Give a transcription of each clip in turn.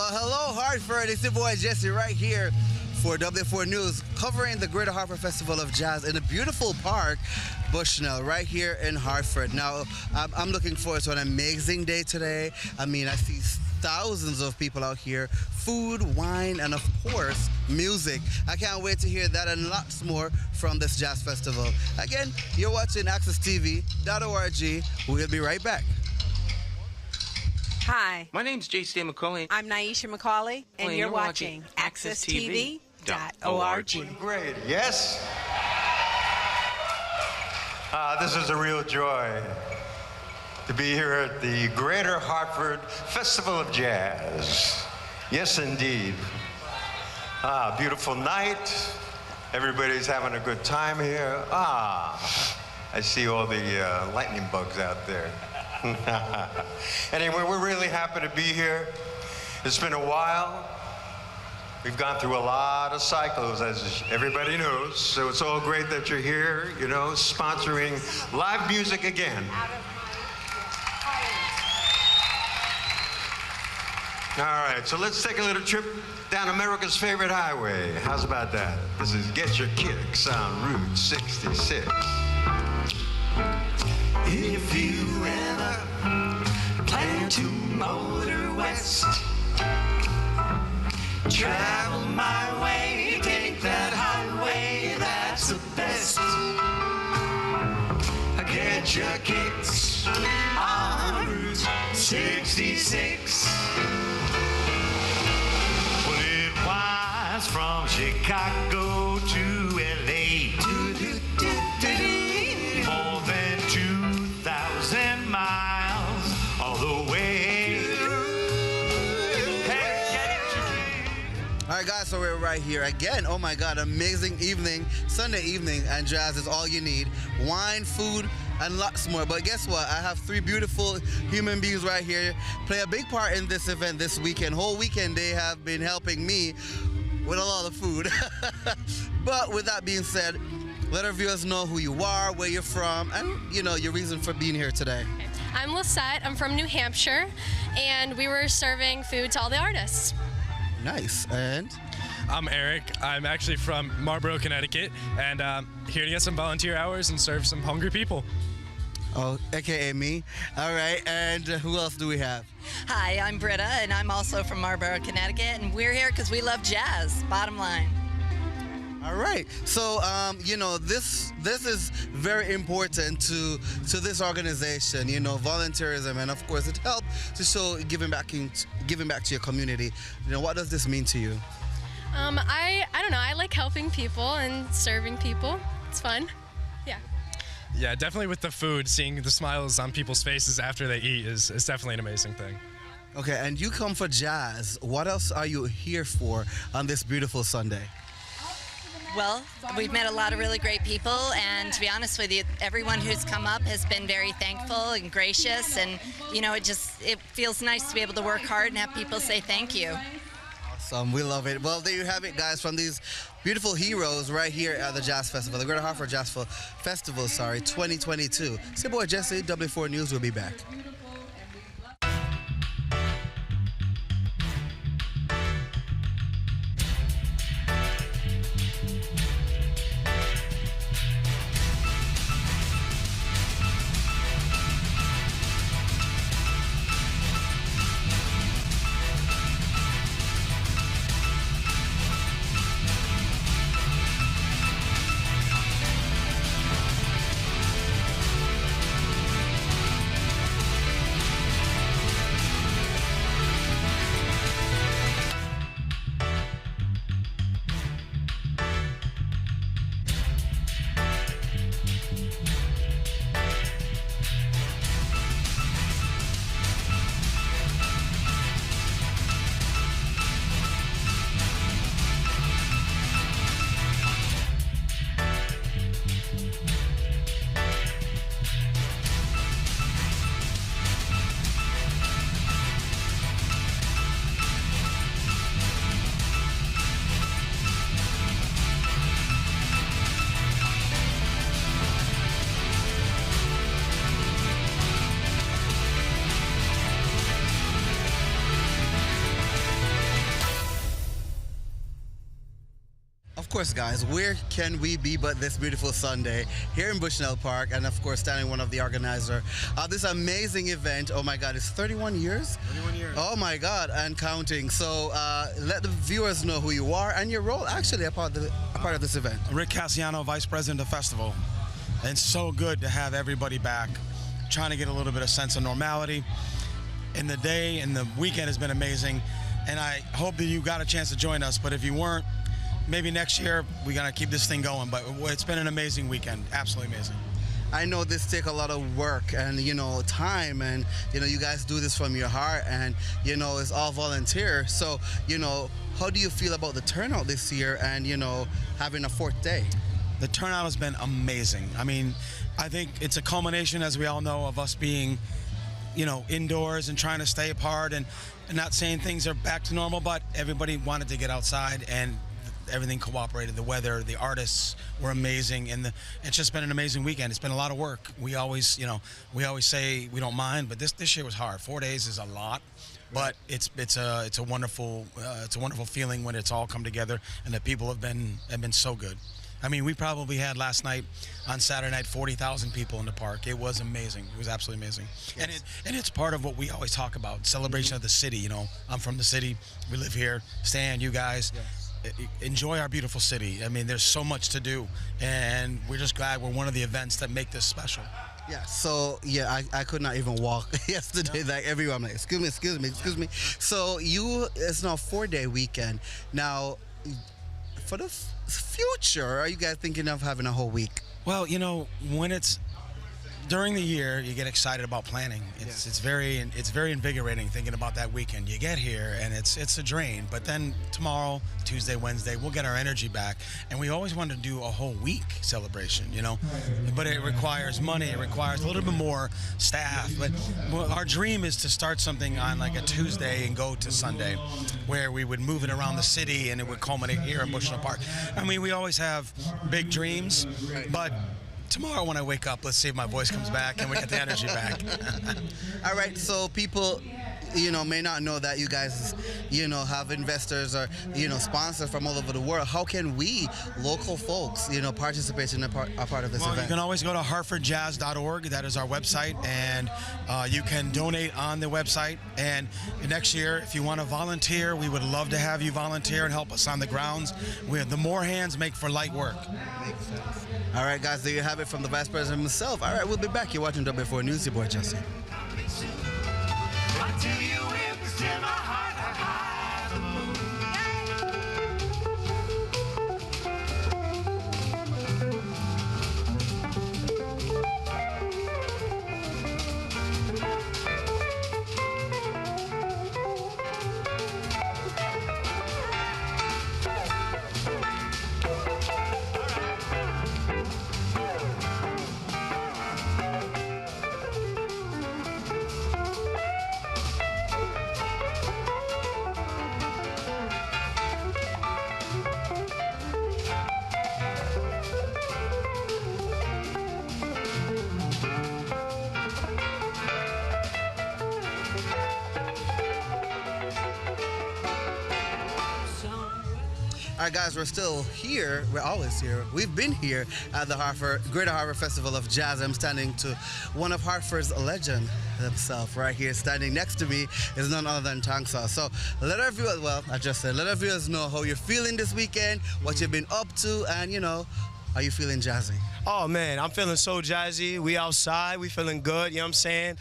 Well, hello, Hartford. It's your boy Jessi right here for W4 News, covering the Greater Hartford Festival of Jazz in a beautiful park, Bushnell, right here in Hartford. Now, I'm looking forward to an amazing day today. I mean, I see thousands of people out here, food, wine, and of course, music. I can't wait to hear that and lots more from this jazz festival. Again, you're watching accesstv.org. We'll be right back. Hi, My name's J.C. McCauley. I'm Naisha McCauley, and you're watching accesstv.org. Great, yes? This is a real joy to be here at the Greater Hartford Festival of Jazz. Yes, indeed. Beautiful night. Everybody's having a good time here. I see all the lightning bugs out there. Anyway, we're really happy to be here. It's been a while. We've gone through a lot of cycles, as everybody knows, so it's all great that you're here, you know, sponsoring live music again. All right, so let's take a little trip down America's favorite highway. How's about that? This is Get Your Kicks on Route 66. If you ever plan to motor west, travel my way, take that highway, that's the best. Get your kicks on Route 66. Well, it winds from Chicago to LA. More than 2,000 miles all the way. All right, guys, so we're right here again. Oh my God, amazing evening, Sunday evening, and jazz is all you need. Wine, food, and lots more. But guess what? I have three beautiful human beings right here play a big part in this event this weekend. Whole weekend they have been helping me with a lot of food. But with that being said, let our viewers know who you are, where you're from, and you know your reason for being here today. I'm Lisette. I'm from New Hampshire, and we were serving food to all the artists. Nice. And I'm Eric. I'm actually from Marlborough, Connecticut, and here to get some volunteer hours and serve some hungry people. oh, aka me. All right, and who else do we have? Hi, I'm Britta, and I'm also from Marlborough, Connecticut, and we're here because we love jazz, bottom line. All right, so you know this is very important to this organization. You know, volunteerism, and of course it helps to show giving back to your community. You know, what does this mean to you? I don't know. I like helping people and serving people. It's fun. Yeah. Yeah, definitely with the food, seeing the smiles on people's faces after they eat is definitely an amazing thing. Okay, and you come for jazz. What else are you here for on this beautiful Sunday? Well, we've met a lot of really great people, and to be honest with you, everyone who's come up has been very thankful and gracious, and you know, it feels nice to be able to work hard and have people say thank you. Awesome, we love it. Well, there you have it, guys, from these beautiful heroes right here at the Jazz Festival, the Greater Hartford Jazz Festival, 2022. It's your boy Jessi, W4 News. We'll be back. course, guys, where can we be but this beautiful Sunday here in Bushnell Park, and of course, standing one of the organizer of this amazing event. Oh my God, it's 31 years? 31 years. Oh my God, and counting. So let the viewers know who you are and your role actually a part of this event. Rick Cassiano, Vice President of the festival. And it's so good to have everybody back, trying to get a little bit of sense of normality. And the day and the weekend has been amazing, and I hope that you got a chance to join us, but if you weren't, maybe next year we're gonna keep this thing going. But it's been an amazing weekend, absolutely amazing. I know this take a lot of work and time, and you guys do this from your heart, and it's all volunteer. So how do you feel about the turnout this year and having a fourth day? The turnout has been amazing. I mean, I think it's a culmination, as we all know, of us being indoors and trying to stay apart and not saying things are back to normal, but everybody wanted to get outside and everything cooperated. The weather, the artists were amazing, and it's just been an amazing weekend. It's been a lot of work. We always say we don't mind, but this year was hard. 4 days is a lot, but it's a wonderful feeling when it's all come together, and the people have been so good. I mean, we probably had last night, on Saturday night, 40,000 people in the park. It was amazing. It was absolutely amazing. Yes. And it's part of what we always talk about, celebration of the city. I'm from the city. We live here. Stan, you guys. Yes. Enjoy our beautiful city. I mean, there's so much to do, and we're just glad we're one of the events that make this special. Yeah, so I could not even walk yesterday. No. Like everyone, I'm like, excuse me. So it's now a 4-day weekend. Now, for the future, are you guys thinking of having a whole week? Well, when it's during the year, you get excited about planning. It's very invigorating thinking about that weekend. You get here and it's a drain, but then tomorrow, Tuesday, Wednesday, we'll get our energy back. And we always want to do a whole week celebration, but it requires money, it requires a little bit more staff. But our dream is to start something on like a Tuesday and go to Sunday, where we would move it around the city and it would culminate here in Bushnell Park. I mean, we always have big dreams, but tomorrow when I wake up, let's see if my voice comes back and we get the energy back. All right, so people, may not know that you guys, have investors or, sponsors from all over the world. How can we, local folks, participate in a part of this event? You can always go to hartfordjazz.org. That is our website, and you can donate on the website. And next year, if you want to volunteer, we would love to have you volunteer and help us on the grounds. The more hands make for light work. Makes sense. All right, guys, there you have it from the Vice President himself. All right, we'll be back. You're watching W4 News. Your boy, Jessi. All right, guys, we're still here. We're always here. We've been here at the Greater Hartford Festival of Jazz. I'm standing to one of Hartford's legend himself right here. Standing next to me is none other than Tangsa. So let our viewers, let our viewers know how you're feeling this weekend, what you've been up to, and, are you feeling jazzy? Oh, man, I'm feeling so jazzy. We outside. We feeling good, you know what I'm saying?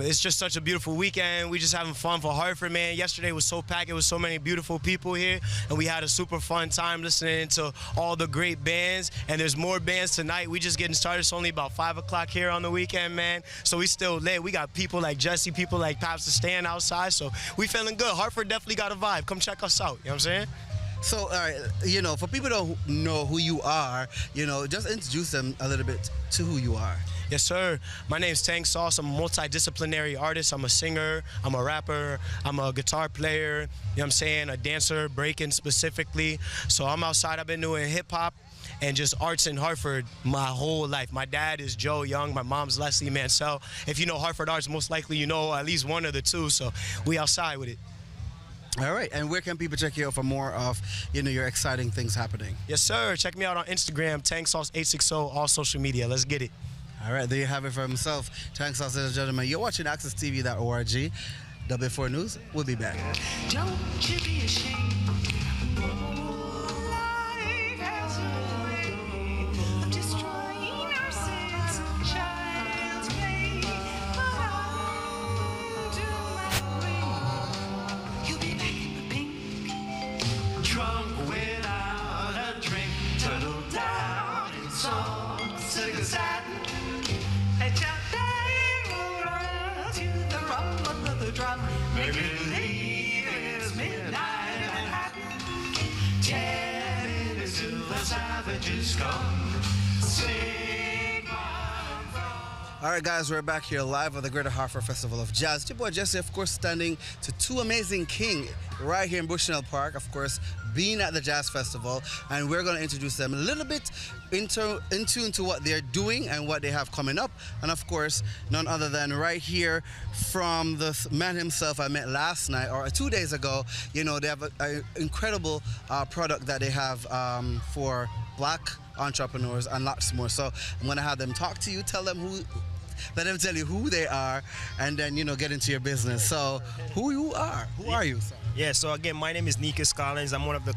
It's just such a beautiful weekend. We just having fun for Hartford, man. Yesterday was so packed. It was so many beautiful people here, and we had a super fun time listening to all the great bands, and there's more bands tonight. We just getting started. It's only about 5 o'clock here on the weekend, man, so we still lit. We got people like Jessi, people like Paps to stand outside, so we feeling good. Hartford definitely got a vibe. Come check us out, you know what I'm saying? So, all right, for people who don't know who you are, just introduce them a little bit to who you are. Yes, sir. My name's Tank Sauce. I'm a multidisciplinary artist. I'm a singer. I'm a rapper. I'm a guitar player. You know what I'm saying? A dancer, breaking specifically. So I'm outside. I've been doing hip-hop and just arts in Hartford my whole life. My dad is Joe Young. My mom's Leslie Mansell. If you know Hartford arts, most likely you know at least one of the two. So we outside with it. All right, and where can people check you out for more of, your exciting things happening? Yes, sir. Check me out on Instagram, TankSauce860, all social media. Let's get it. All right, there you have it for himself. Thanks, ladies and gentlemen. You're watching AccessTV.org. W4 News, we'll be back. Don't you be ashamed. Life has a way of destroying our sense of child's play. But on to my way, you'll be back in the pink trunk without a drink. Turtle down in song, sing a satin. Let your day run to the rumble of the drum. Make believe it's midnight in Manhattan. 10 minutes till the savages come. Sing All right, guys, we're back here live at the Greater Hartford Festival of Jazz. It's your boy Jessi, of course, standing to two amazing kings right here in Bushnell Park, of course, being at the Jazz Festival, and we're going to introduce them a little bit in tune to what they're doing and what they have coming up. And of course, none other than right here from the man himself I met last night or 2 days ago. They have an incredible product that they have for Black entrepreneurs and lots more. So I'm going to have them talk to you, let them tell you who they are, and then, get into your business. So who are you, sir? Yeah, so again, my name is Nikas Collins. I'm one of the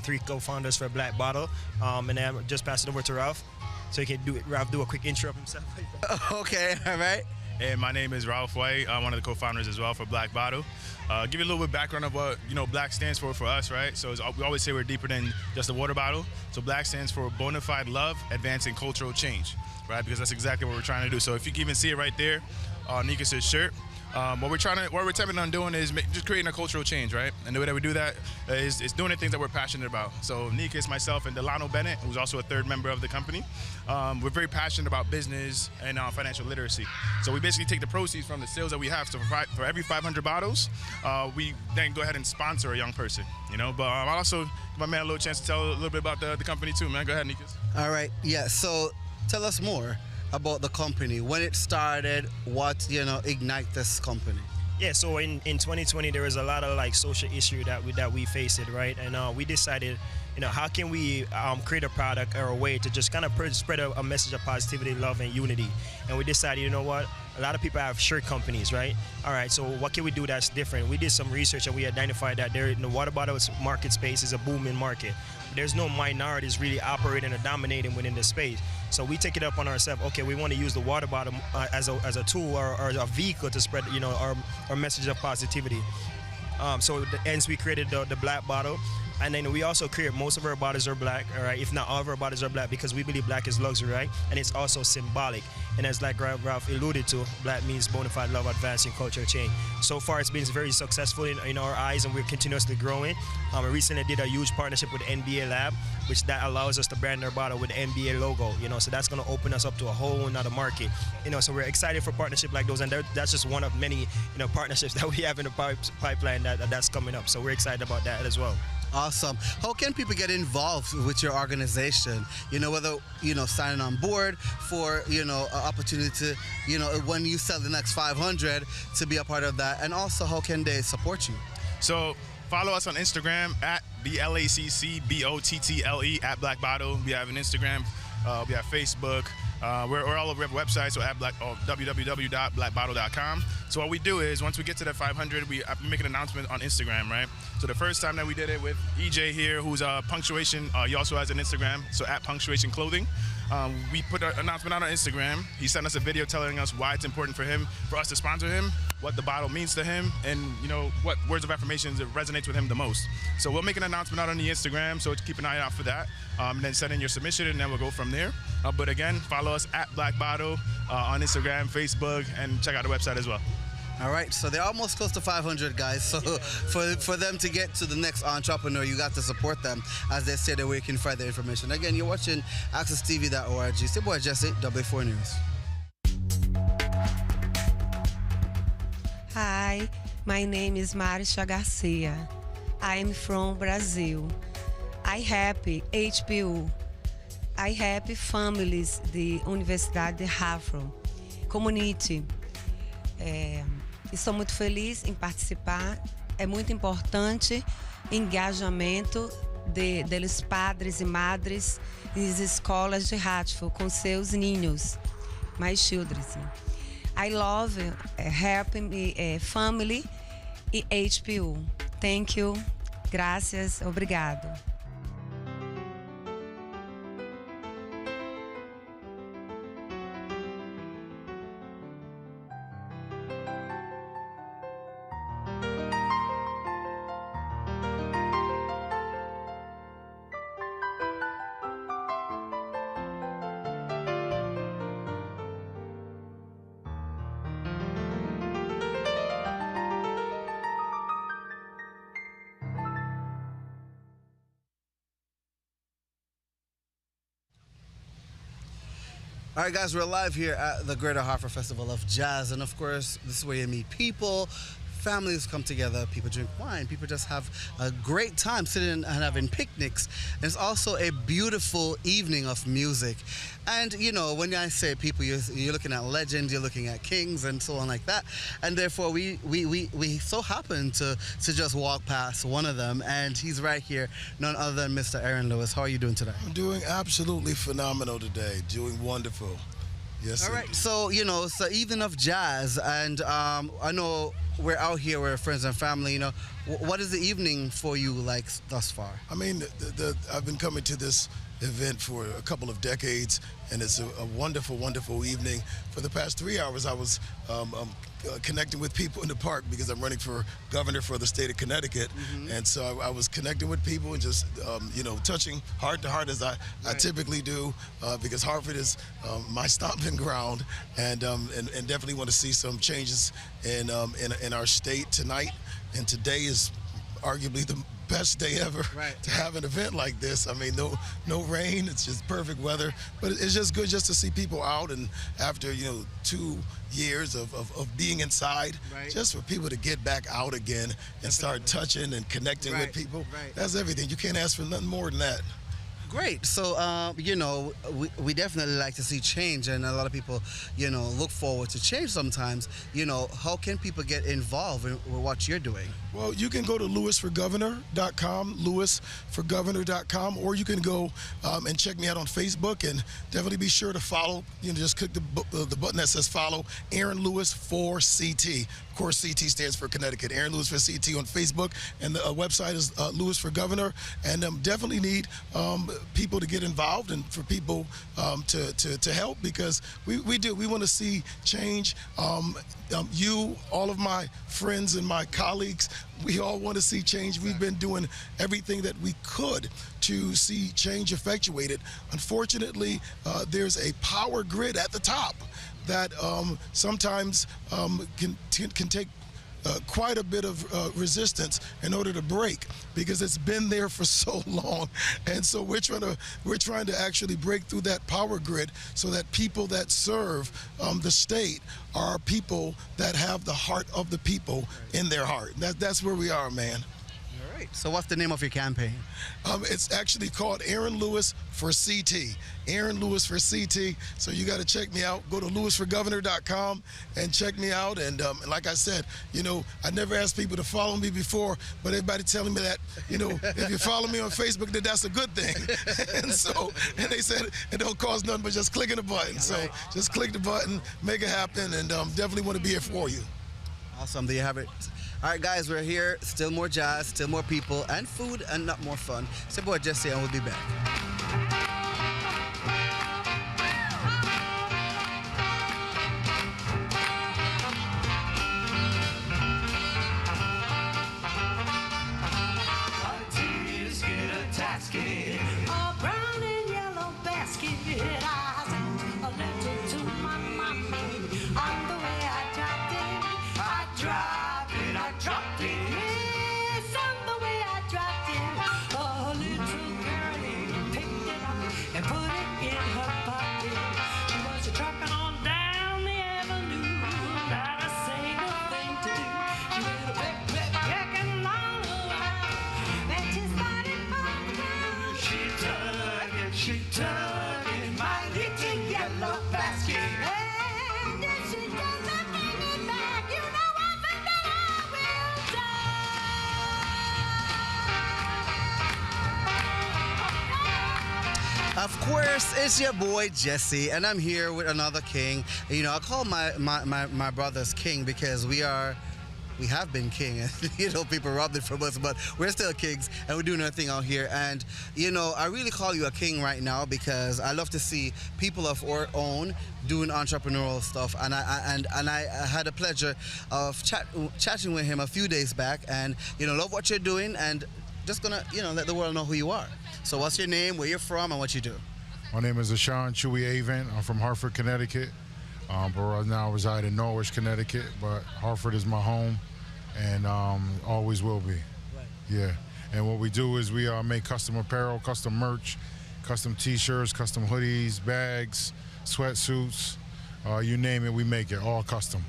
3 co-founders for Black Bottle, and I'm just pass it over to Ralph, so he can Ralph do a quick intro of himself. Okay, all right. And my name is Ralph White. I'm one of the co-founders as well for Black Bottle. Give you a little bit of background of what Black stands for us, right? So we always say we're deeper than just a water bottle. So Black stands for bona fide love, advancing cultural change, right? Because that's exactly what we're trying to do. So if you can even see it right there, Nikas' shirt. What we're attempting on doing is just creating a cultural change, right? And the way that we do that is doing the things that we're passionate about. So Nikas, myself, and Delano Bennett, who's also a third member of the company, we're very passionate about business and financial literacy. So we basically take the proceeds from the sales that we have. So for every 500 bottles, we then go ahead and sponsor a young person, But I'll also give my man a little chance to tell a little bit about the company too, man. Go ahead, Nikas. All right, yeah, so tell us more about the company, when it started, what ignite this company. Yeah, so in 2020 there was a lot of social issue that we faced, right? And we decided, how can we create a product or a way to just kind of spread a message of positivity, love, and unity. And we decided, you know what? A lot of people have shirt companies, right? All right, so what can we do that's different? We did some research and we identified that the water bottle market space is a booming market. There's no minorities really operating or dominating within the space. So we take it up on ourselves. Okay, we want to use the water bottle as a tool or a vehicle to spread, our message of positivity. So hence we created the Black Bottle. And then we also create, most of our bottles are black, all right? If not all of our bottles are black, because we believe black is luxury, right? And it's also symbolic. And as like Ralph alluded to, black means bona fide love, advancing cultural change. So far, it's been very successful in our eyes, and we're continuously growing. We recently did a huge partnership with NBA Lab, which that allows us to brand our bottle with the NBA logo, so that's going to open us up to a whole nother market. So we're excited for partnership like those, and that's just one of many, partnerships that we have in the pipeline that's coming up. So we're excited about that as well. Awesome. How can people get involved with your organization? Whether, signing on board for, an opportunity to, when you sell the next 500 to be a part of that. And also, how can they support you? So follow us on Instagram at BLACCBOTTLE at Black Bottle. We have an Instagram. We have Facebook. We're all over our website, so at www.blackbottle.com. So what we do is, once we get to the 500, we make an announcement on Instagram, right? So the first time that we did it with EJ here, who's Punctuation, he also has an Instagram, so at Punctuation Clothing. We put an announcement out on Instagram. He sent us a video telling us why it's important for us to sponsor him, what the bottle means to him, and what words of affirmation resonates with him the most. So we'll make an announcement out on the Instagram, so keep an eye out for that. And then send in your submission, and then we'll go from there. But again, follow us at Black Bottle on Instagram, Facebook, and check out the website as well. All right, so they're almost close to 500, guys. So for them to get to the next entrepreneur, you got to support them as they say that we can find the information. Again, you're watching AccessTV.org. It's your boy Jessi, W4 News. Hi, my name is Marisha Garcia. I'm from Brazil. I help HPU. I help families the Universidade de Hartford community. Estou muito feliz em participar. é muito importante engajamento deles padres e madres nas escolas de Hartford com seus ninhos, my children. I love helping family e HPU. Thank you. Gracias. Obrigado. All right, guys, we're live here at the Greater Hartford Festival of Jazz. And of course, this is where you meet people, families come together, people drink wine, people just have a great time sitting and having picnics. And it's also a beautiful evening of music. And, you know, when I say people, you're looking at legends, you're looking at kings and so on like that. And therefore, we so happen to just walk past one of them. And he's right here, none other than Mr. Aaron Lewis. How are you doing today? I'm doing absolutely phenomenal today. Doing wonderful. Yes. All right. Indeed. So, you know, it's the evening of jazz. And I know we're out here, we're friends and family. You know, what is the evening for you like thus far? I mean, I've been coming to this event for a couple of decades, and it's a wonderful, wonderful evening. For the past 3 hours, I was connecting with people in the park because I'm running for governor for the state of Connecticut. And so I was connecting with people and just, you know, touching heart to heart as I typically do, because Hartford is my stomping ground, and definitely want to see some changes in our state tonight. And today is arguably the best day ever to have an event like this. I mean, no rain, it's just perfect weather, but it's just good just to see people out, and after, you know, 2 years of being inside, just for people to get back out again and start touching and connecting with people. That's everything. You can't ask for nothing more than that. Great. So, you know, we definitely like to see change, and a lot of people, you know, look forward to change sometimes. You know, how can people get involved in what you're doing? Well, you can go to lewisforgovernor.com, lewisforgovernor.com, or you can go and check me out on Facebook, and definitely be sure to follow. You know, just click the button that says follow, Aaron Lewis for CT. Of course, CT stands for Connecticut. Aaron Lewis for CT on Facebook, and the website is Lewis for Governor. And definitely need people to get involved, and for people to help, because we want to see change. You, all of my friends and my colleagues, we all want to see change. We've been doing everything that we could to see change effectuated. Unfortunately, there's a power grid at the top that sometimes can take quite a bit of resistance in order to break, because it's been there for so long. And so we're trying to actually break through that power grid, so that people that serve the state are people that have the heart of the people in their heart. That's where we are, man. All right. So what's the name of your campaign? It's actually called Aaron Lewis for CT. Aaron Lewis for CT. So you got to check me out. Go to lewisforgovernor.com and check me out. And like I said, you know, I never asked people to follow me before, but everybody telling me that, you know, if you follow me on Facebook, then that's a good thing. and they said it don't cost nothing but just clicking a button. So just click the button, make it happen, and definitely want to be here for you. Awesome. There you have it. All right, guys, we're here. Still more jazz, still more people, and food, and not more fun. It's your boy Jessi, and we'll be back. A brown and yellow basket. I sent a letter to my mommy. On the way I dropped it. I dropped it. Yes, on the way I dropped it. A little girlie picked Of course, it's your boy Jesse, and I'm here with another king. You know, I call my brothers king because we have been king. You know, people robbed it from us, but we're still kings, and we're doing our thing out here. And you know, I really call you a king right now because I love to see people of our own doing entrepreneurial stuff. And I had a pleasure of chatting with him a few days back, and you know, love what you're doing, and just gonna let the world know who you are. So what's your name, where you're from, and what you do? My name is Ashawn Chewy Avent. I'm from Hartford, Connecticut, but right now I reside in Norwich, Connecticut. But Hartford is my home, and always will be. Right. Yeah. And what we do is we make custom apparel, custom merch, custom T-shirts, custom hoodies, bags, sweatsuits, you name it, we make it, all custom.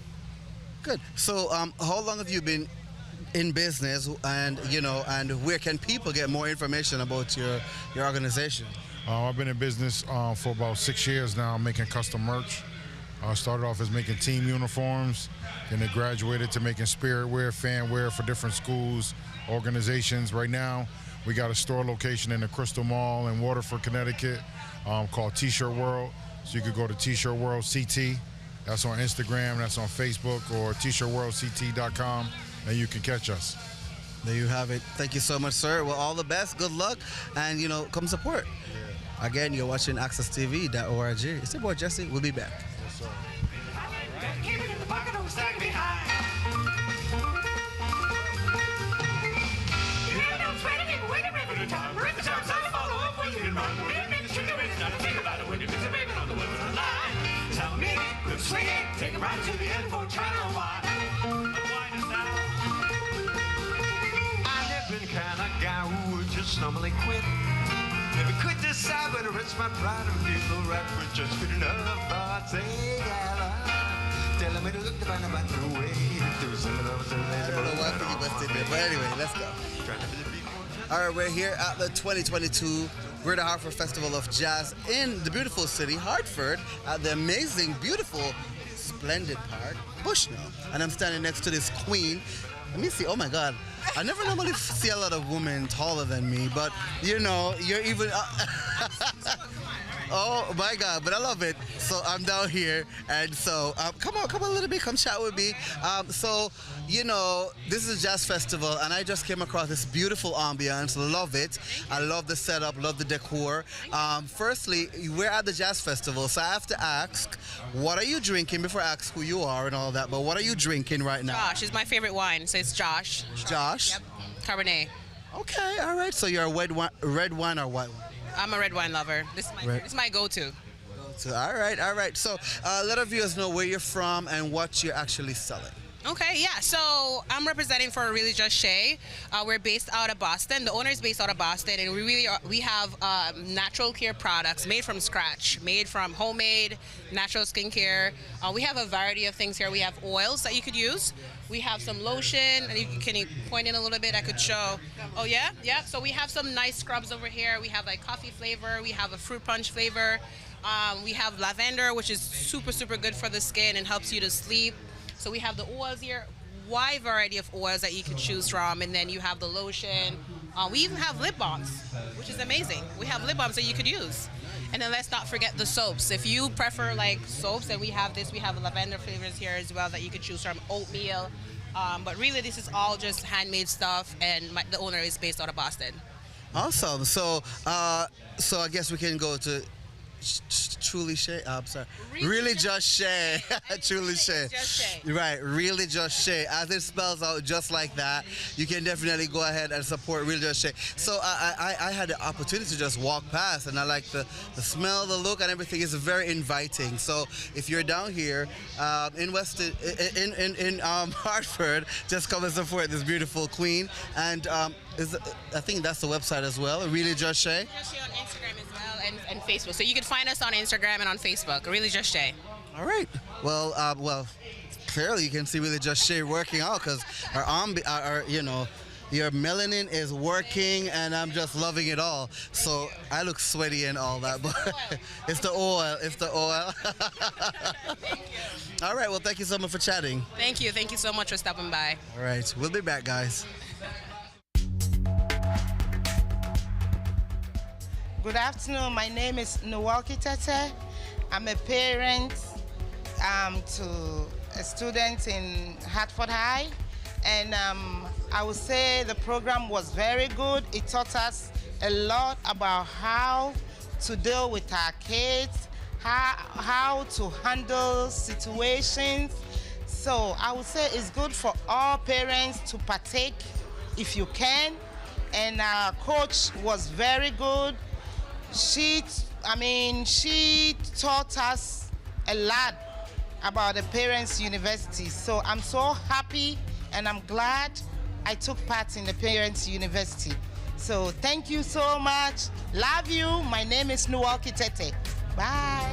Good. So how long have you been in business, and and where can people get more information about your organization? I've been in business for about 6 years now, making custom merch. I started off as making team uniforms, then it graduated to making spirit wear, fan wear for different schools, organizations. Right now, we got a store location in the Crystal Mall in Waterford, Connecticut, called T-Shirt World. So you could go to T-Shirt World CT. That's on Instagram, that's on Facebook, or tshirtworldct.com. and you can catch us. There you have it. Thank you so much, sir. Well, all the best, good luck, and come support. Yeah. Again, you're watching accesstv.org. It's your boy Jesse. We'll be back. Yes, sir. Keep it in the pocket, don't stack behind. You never know, sweating people, wait a minute, the time. We're in the time, so follow up when you run. Shoot the bitch, not think about it when you miss a baby on the women's line. Tell me, good swing it, take it right to the end for trying to wine. Kind of guy who would just normally quit. Never could decide whether it's my pride or feel right, but just good enough. I'd say, tell me to look to find about the way to do some of those. I don't know why you busted there, but anyway, let's go. All right, we're here at the 2022 Greater Hartford Festival of Jazz in the beautiful city, Hartford, at the amazing, beautiful, splendid park, Bushnell. And I'm standing next to this queen. Let me see. Oh my God. I never normally see a lot of women taller than me, but you're even. Oh my God, but I love it. So I'm down here, and so come on a little bit, come chat with me. So this is a jazz festival, and I just came across this beautiful ambiance. Love it. I love the setup, love the decor. Firstly, we're at the jazz festival, so I have to ask, what are you drinking before I ask who you are and all that? But what are you drinking right now? Josh is my favorite wine, so it's Josh. Josh? Yep. Cabernet. Okay, all right. So you're a red wine or white wine? I'm a red wine lover. This is my go-to. All right. So let our viewers know where you're from and what you're actually selling. Okay, yeah. So I'm representing for Really Just Shay. We're based out of Boston. The owner is based out of Boston, and we have natural care products made from scratch, made from homemade natural skincare. We have a variety of things here. We have oils that you could use. We have some lotion, and can you point in a little bit? I could show. Oh yeah. So we have some nice scrubs over here. We have like coffee flavor. We have a fruit punch flavor. We have lavender, which is super good for the skin and helps you to sleep. So we have the oils here, wide variety of oils that you can choose from, and then you have the lotion. We even have lip balms, which is amazing. We have lip balms that you could use. And then let's not forget the soaps. If you prefer like soaps, then we have lavender flavors here as well that you could choose from, oatmeal. But really this is all just handmade stuff, and the owner is based out of Boston. Awesome. So I guess we can go to Truly Shay. I'm sorry. Really Just Shay. Truly Shay. Right. Really Just Shay. As it spells out just like that, you can definitely go ahead and support Really Just Shay. So I had the opportunity to just walk past, and I like the smell, the look, and everything is very inviting. So if you're down here in Hartford, just come and support this beautiful queen. And I think that's the website as well. Really Just Shay. Just Shay on Instagram as well, and Facebook. So you can find us on Instagram and on Facebook. Really Just Shay. All right. Well, clearly you can see Really Just Shay working out, because your melanin is working, and I'm just loving it all. So I look sweaty and all that, but it's the oil. It's the oil. All right. Well, thank you so much for chatting. Thank you. Thank you so much for stopping by. All right. We'll be back, guys. Good afternoon. My name is Nwalki Tete. I'm a parent to a student in Hartford High. And I would say the program was very good. It taught us a lot about how to deal with our kids, how to handle situations. So I would say it's good for all parents to partake if you can. And our coach was very good. She taught us a lot about the Parents University. So I'm so happy and I'm glad I took part in the Parents University. So thank you so much. Love you. My name is Nwalki Tete. Bye.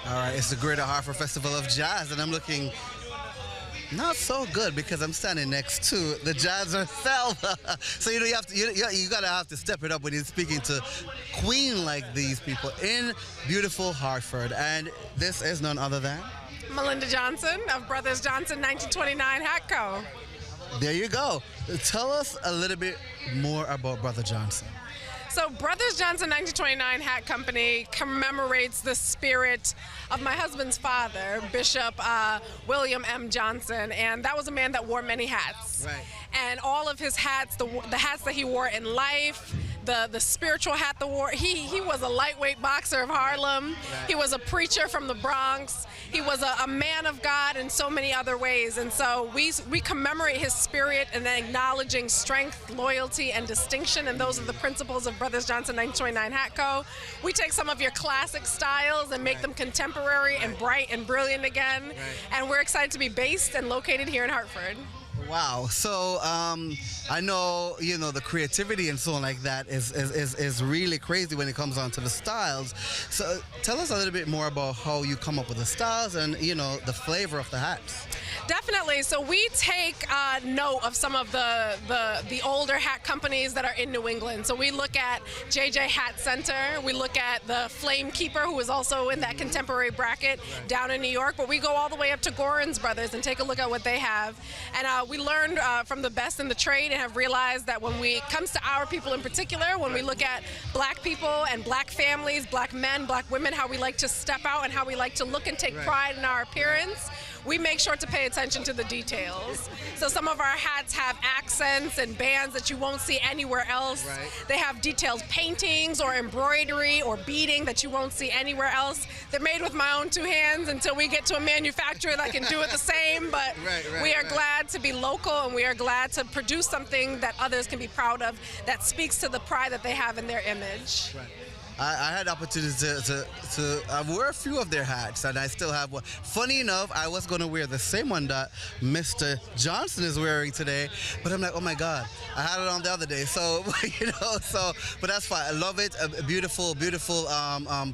All right, it's the Greater Hartford Festival of Jazz, and I'm looking not so good because I'm standing next to the jazz herself. So you gotta have to step it up when you're speaking to queen like these people in beautiful Hartford, and this is none other than Melinda Johnson of Brothers Johnson 1929 Hat Co. There you go. Tell us a little bit more about Brother Johnson. So Brothers Johnson 1929 Hat Company commemorates the spirit of my husband's father, Bishop William M. Johnson, and that was a man that wore many hats. Right. And all of his hats, the hats that he wore in life, the spiritual hat that wore, he was a lightweight boxer of Harlem. Right. He was a preacher from the Bronx. He was a man of God in so many other ways. And so we commemorate his spirit and acknowledging strength, loyalty, and distinction. And those are the principles of Brothers Johnson 1929 Hat Co. We take some of your classic styles and make them contemporary and bright and brilliant again. Right. And we're excited to be based and located here in Hartford. Wow. So I know, the creativity and so on like that is really crazy when it comes on to the styles. So tell us a little bit more about how you come up with the styles and, the flavor of the hats. Definitely. So we take note of some of the older hat companies that are in New England. So we look at JJ Hat Center. We look at the Flame Keeper, who is also in that contemporary bracket down in New York. But we go all the way up to Gorin's Brothers and take a look at what they have. And we learned from the best in the trade and have realized that when it comes to our people in particular, when we look at black people and black families, black men, black women, how we like to step out and how we like to look and take pride in our appearance, we make sure to pay attention to the details. So some of our hats have accents and bands that you won't see anywhere else. They have detailed paintings or embroidery or beading that you won't see anywhere else. They're made with my own two hands until we get to a manufacturer that can do it the same. But we are glad to be local, and we are glad to produce something that others can be proud of, that speaks to the pride that they have in their image. I had the opportunity to wear a few of their hats, and I still have one. Funny enough, I was going to wear the same one that Mr. Johnson is wearing today, but I'm like, oh my God, I had it on the other day. So, but that's fine. I love it. Beautiful, beautiful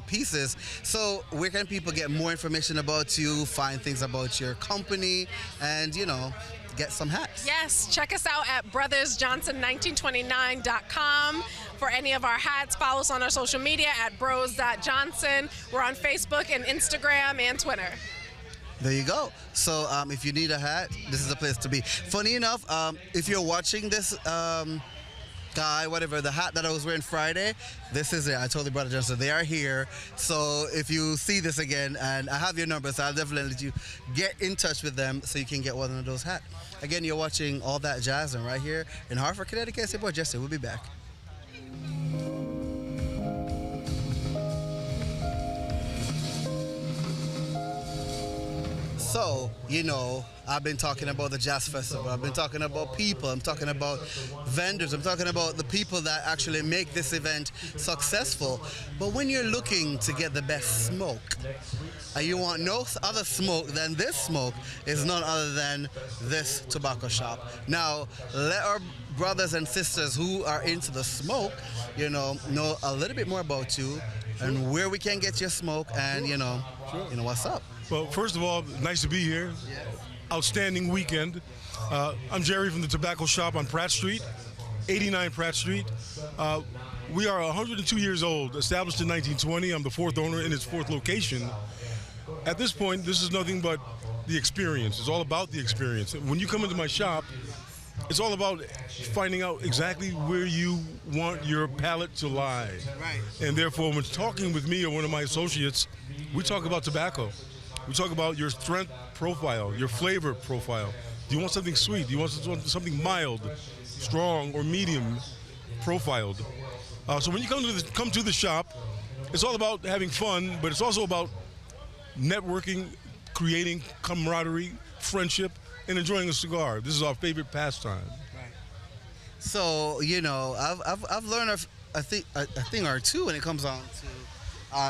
pieces. So where can people get more information about you, find things about your company, and, get some hats? Yes, check us out at brothersjohnson1929.com for any of our hats. Follow us on our social media at bros.johnson. We're on Facebook and Instagram and Twitter. There you go. So if you need a hat, this is the place to be. Funny enough, if you're watching this guy, whatever, the hat that I was wearing Friday, this is it. I told the Brother Johnson, they are here. So if you see this again, and I have your number, so I'll definitely let you get in touch with them so you can get one of those hats. Again, you're watching All That Jazz, and right here in Hartford, Connecticut, it's your boy Jessi. We'll be back. So, I've been talking about the Jazz Festival. I've been talking about people. I'm talking about vendors. I'm talking about the people that actually make this event successful. But when you're looking to get the best smoke, and you want no other smoke than this smoke, is none other than this tobacco shop. Now, let our brothers and sisters who are into the smoke, know a little bit more about you and where we can get your smoke, and what's up. Well, first of all, nice to be here. Outstanding weekend. I'm Jerry from the Tobacco Shop on Pratt Street, 89 Pratt Street. We are 102 years old, established in 1920. I'm the fourth owner in its fourth location. At this point, this is nothing but the experience. It's all about the experience. When you come into my shop, it's all about finding out exactly where you want your palate to lie. And therefore, when talking with me or one of my associates, we talk about tobacco. We talk about your strength profile, your flavor profile. Do you want something sweet? Do you want something mild, strong, or medium profiled? So when you come to the shop, it's all about having fun, but it's also about networking, creating camaraderie, friendship, and enjoying a cigar. This is our favorite pastime. So I've learned a thing or two when it comes on to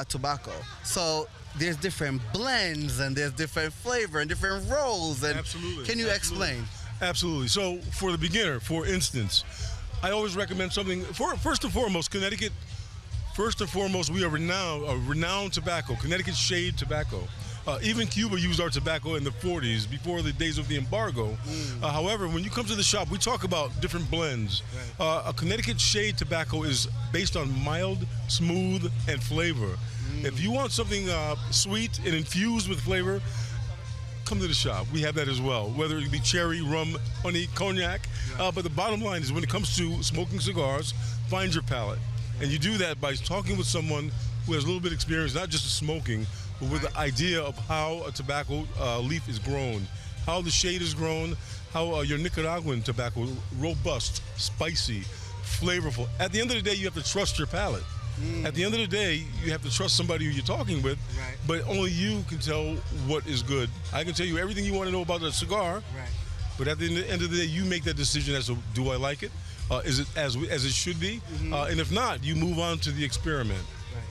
tobacco. So there's different blends and there's different flavor and different rolls. And Absolutely. Can you explain? Absolutely. So for the beginner, for instance, I always recommend something. First and foremost, Connecticut. First and foremost, we are renowned tobacco, Connecticut shade tobacco. Even Cuba used our tobacco in the 40s, before the days of the embargo. However, when you come to the shop, we talk about different blends. A Connecticut shade tobacco is based on mild, smooth, and flavor. If you want something sweet and infused with flavor, come to the shop. We have that as well, whether it be cherry, rum, honey, cognac. But the bottom line is, when it comes to smoking cigars, find your palate. And you do that by talking with someone who has a little bit of experience, not just smoking, but with the idea of how a tobacco leaf is grown, how the shade is grown, how your Nicaraguan tobacco, robust, spicy, flavorful. At the end of the day, you have to trust your palate. At the end of the day, you have to trust somebody who you're talking with, but only you can tell what is good. I can tell you everything you want to know about a cigar, but at the end of the day, you make that decision as to, do I like it? Is it as it should be? And if not, you move on to the experiment.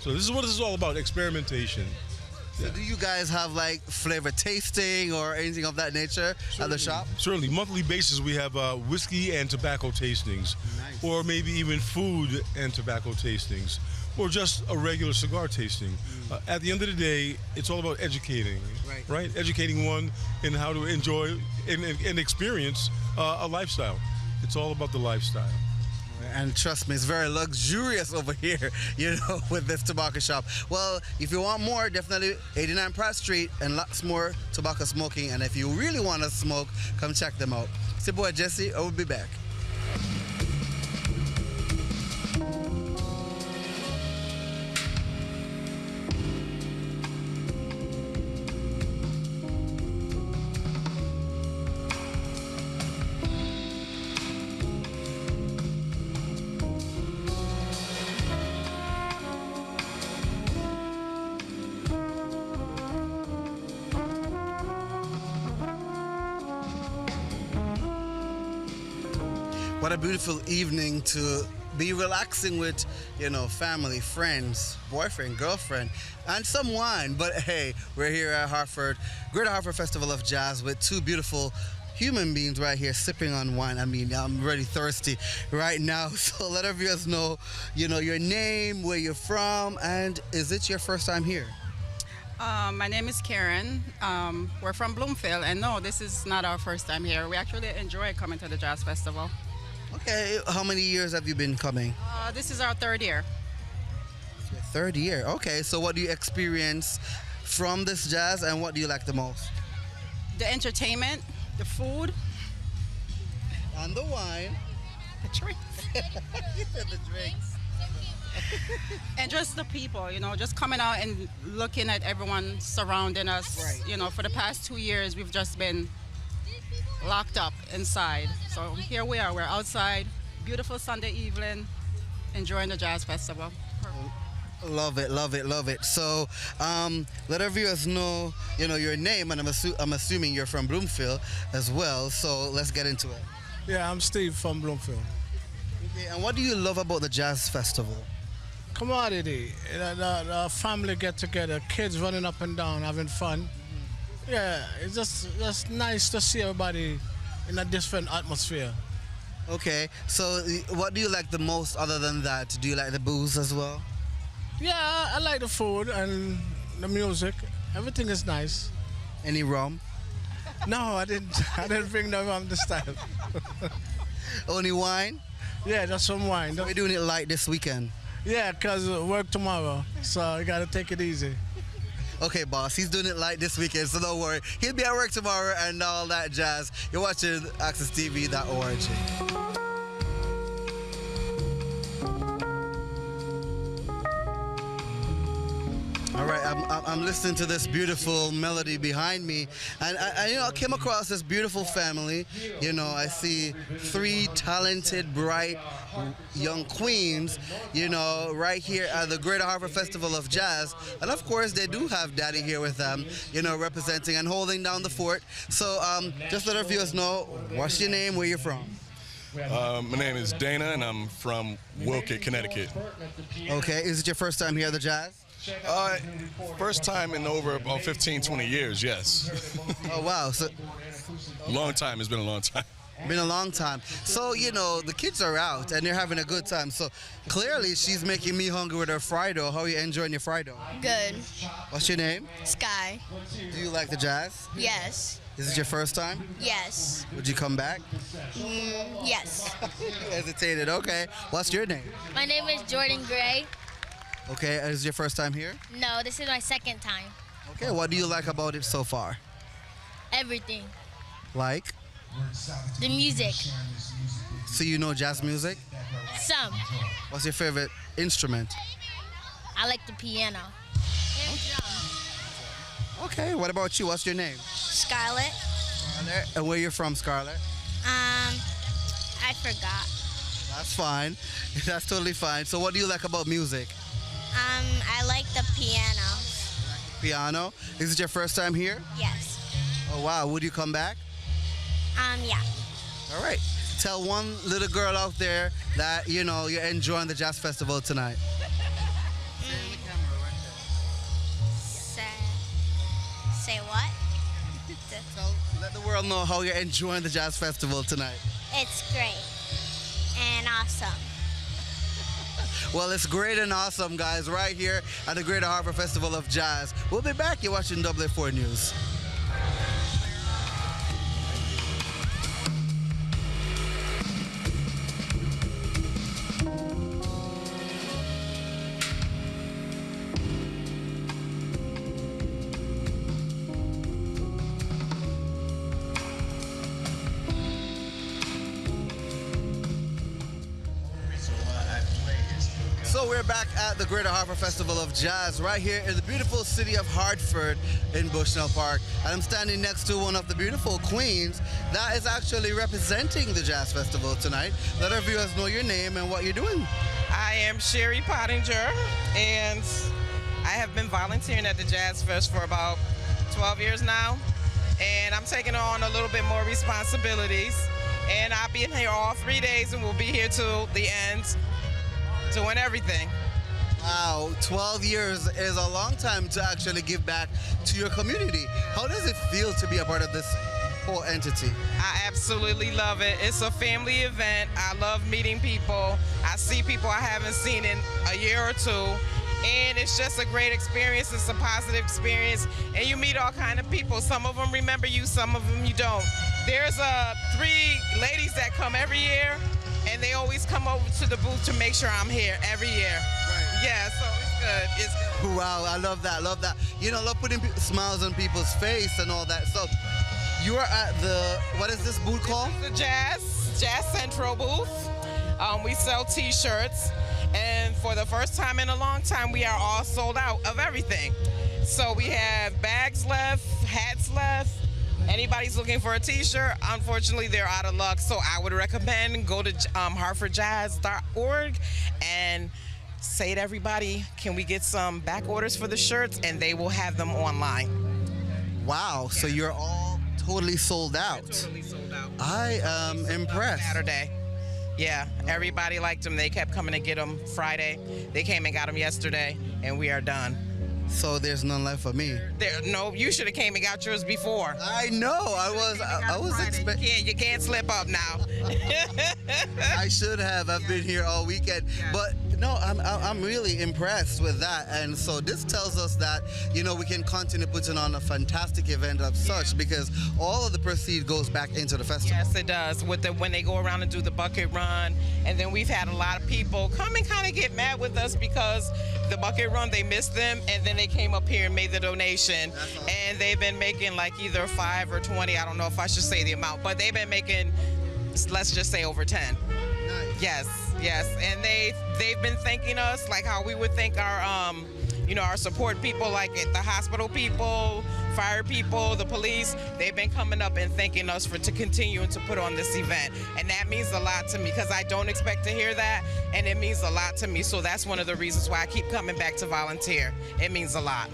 So this is what this is all about, experimentation. So do you guys have like flavor tasting or anything of that nature at the shop? Certainly. Monthly basis, we have whiskey and tobacco tastings, or maybe even food and tobacco tastings. or just a regular cigar tasting. At the end of the day, it's all about educating, right? Educating one in how to enjoy and experience a lifestyle. It's all about the lifestyle. And trust me, it's very luxurious over here, with this tobacco shop. Well, if you want more, definitely 89 Pratt Street and lots more tobacco smoking. And if you really want to smoke, come check them out. It's your boy Jessi. I will be back. What a beautiful evening to be relaxing with, family, friends, boyfriend, girlfriend, and some wine. But hey, we're here at Hartford, Greater Hartford Festival of Jazz with two beautiful human beings right here sipping on wine. I mean, I'm really thirsty right now. So let our viewers know, your name, where you're from, and is it your first time here? My name is Karen. We're from Bloomfield, and no, this is not our first time here. We actually enjoy coming to the Jazz Festival. Okay, how many years have you been coming? This is our third year. Your third year. Okay, so what do you experience from this jazz, and what do you like the most? The entertainment, the food. And the wine. The drinks. You said the drinks. And just the people, just coming out and looking at everyone surrounding us. Right. For the past 2 years, we've just been locked up inside. So here we are, we're outside, beautiful Sunday evening, enjoying the Jazz Festival. Love it, love it, love it. So let our viewers know, your name, and I'm assuming you're from Bloomfield as well. So let's get into it. Yeah, I'm Steve from Bloomfield. Okay, and what do you love about the Jazz Festival? Commodity, the family get together, kids running up and down, having fun. Yeah, it's just nice to see everybody in a different atmosphere. Okay, so what do you like the most other than that? Do you like the booze as well? Yeah, I like the food and the music. Everything is nice. Any rum? No, I didn't bring no rum this time. Only wine? Yeah, just some wine. We're doing it light this weekend. Yeah, because work tomorrow, so you gotta take it easy. Okay, boss, he's doing it light this weekend, so don't worry. He'll be at work tomorrow and all that jazz. You're watching AccessTV.org. All right, I'm listening to this beautiful melody behind me, and I came across this beautiful family. I see three talented, bright, young queens, right here at the Greater Hartford Festival of Jazz, and of course they do have Daddy here with them, representing and holding down the fort. So just let our viewers know, what's your name, where you're from? My name is Dana, and I'm from Wilkett, Connecticut. Okay, is it your first time here at the Jazz? First time in over about 15, 20 years, yes. Oh, wow. So, long time. It's been a long time. Been a long time. So, the kids are out and they're having a good time. So, clearly, she's making me hungry with her fried dough. How are you enjoying your fried dough? Good. What's your name? Sky. Do you like the jazz? Yes. Is it your first time? Yes. Would you come back? Yes. You hesitated. Okay. What's your name? My name is Jordan Gray. Okay. Is it your first time here? No, this is my second time. Okay. What do you like about it so far? Everything. Like? The music. So you know jazz music? Some. What's your favorite instrument? I like the piano. And drums. Okay. What about you? What's your name? Scarlett. Scarlett. And where you're from, Scarlett? I forgot. That's fine. That's totally fine. So what do you like about music? I like the piano. Piano? Is it your first time here? Yes. Oh, wow. Would you come back? Yeah. All right. Tell one little girl out there that, you're enjoying the Jazz Festival tonight. Say what? Let the world know how you're enjoying the Jazz Festival tonight. It's great and awesome. Well, it's great and awesome, guys, right here at the Greater Hartford Festival of Jazz. We'll be back. You're watching WF4 News. So we're back at the Greater Hartford Festival of Jazz right here in the beautiful city of Hartford in Bushnell Park. And I'm standing next to one of the beautiful queens that is actually representing the Jazz Festival tonight. Let our viewers know your name and what you're doing. I am Sherry Pottinger, and I have been volunteering at the Jazz Fest for about 12 years now. And I'm taking on a little bit more responsibilities. And I'll be in here all 3 days, and we'll be here till the end, doing everything. Wow, 12 years is a long time to actually give back to your community. How does it feel to be a part of this whole entity? I absolutely love it. It's a family event. I love meeting people. I see people I haven't seen in a year or two. And it's just a great experience. It's a positive experience. And you meet all kind of people. Some of them remember you, some of them you don't. There's 3 ladies that come every year, and they always come over to the booth to make sure I'm here every year. Right. Yeah, so it's good. It's good. Wow, I love that, love that. You know, love putting smiles on people's face and all that. So you are at the, what is this booth called? The Jazz Central booth. We sell t-shirts, and for the first time in a long time, we are all sold out of everything. So we have bags left, hats left. Anybody's looking for a t-shirt, unfortunately, they're out of luck. So I would recommend go to hartfordjazz.org and say to everybody, can we get some back orders for the shirts? And they will have them online. Wow, so you're all totally sold out. Totally sold out. I am impressed. Saturday. Yeah, everybody liked them. They kept coming to get them Friday. They came and got them yesterday, and we are done. So there's none left for me. No, you should have came and got yours before. I know. I was expecting. You can't slip up now. I should have. I've been here all weekend, but no, I'm really impressed with that. And so this tells us that, you know, we can continue putting on a fantastic event of such, because all of the proceeds goes back into the festival. Yes, it does. When they go around and do the bucket run, and then we've had a lot of people come and kind of get mad with us because the bucket run, they missed them, and then they came up here and made the donation. Awesome. And they've been making like either 5 or 20. I don't know if I should say the amount, but they've been making, let's just say, over 10. Nice. Yes, and they've been thanking us like how we would thank our our support people, like the hospital people, fire people, the police. They've been coming up and thanking us to continue to put on this event, and that means a lot to me because I don't expect to hear that, and it means a lot to me. So that's one of the reasons why I keep coming back to volunteer. It means a lot.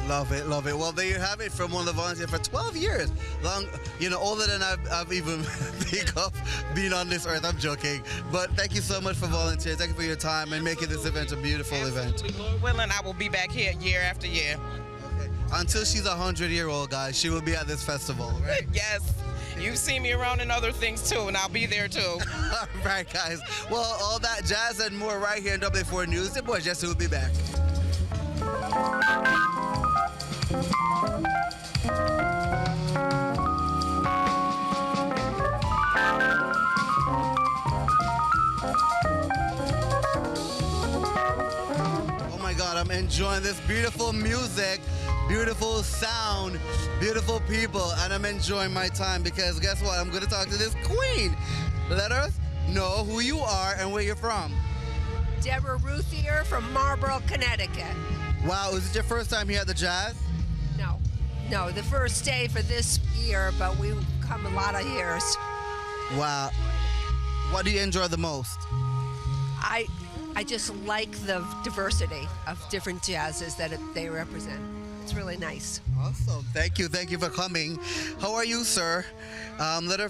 Love it, love it. Well, there you have it from one of the volunteers for 12 years. Long, older than I've even think of being on this earth. I'm joking. But thank you so much for volunteering. Thank you for your time and making this event a beautiful event. Lord willing, I will be back here year after year. Okay. Until she's 100-year-old, guys, she will be at this festival, right? Yes. You've seen me around in other things too, and I'll be there too. All right, guys. Well, all that jazz and more right here in WF4 News. Your boy Jessi will be back. Oh my God, I'm enjoying this beautiful music, beautiful sound, beautiful people, and I'm enjoying my time because guess what? I'm going to talk to this queen. Let us know who you are and where you're from. Deborah Ruthier from Marlborough, Connecticut. Wow, is it your first time here at the Jazz? No, the first day for this year, but we've come a lot of years. Wow. What do you enjoy the most? I just like the diversity of different jazzes that they represent. It's really nice. Awesome. Thank you for coming. How are you, sir? Let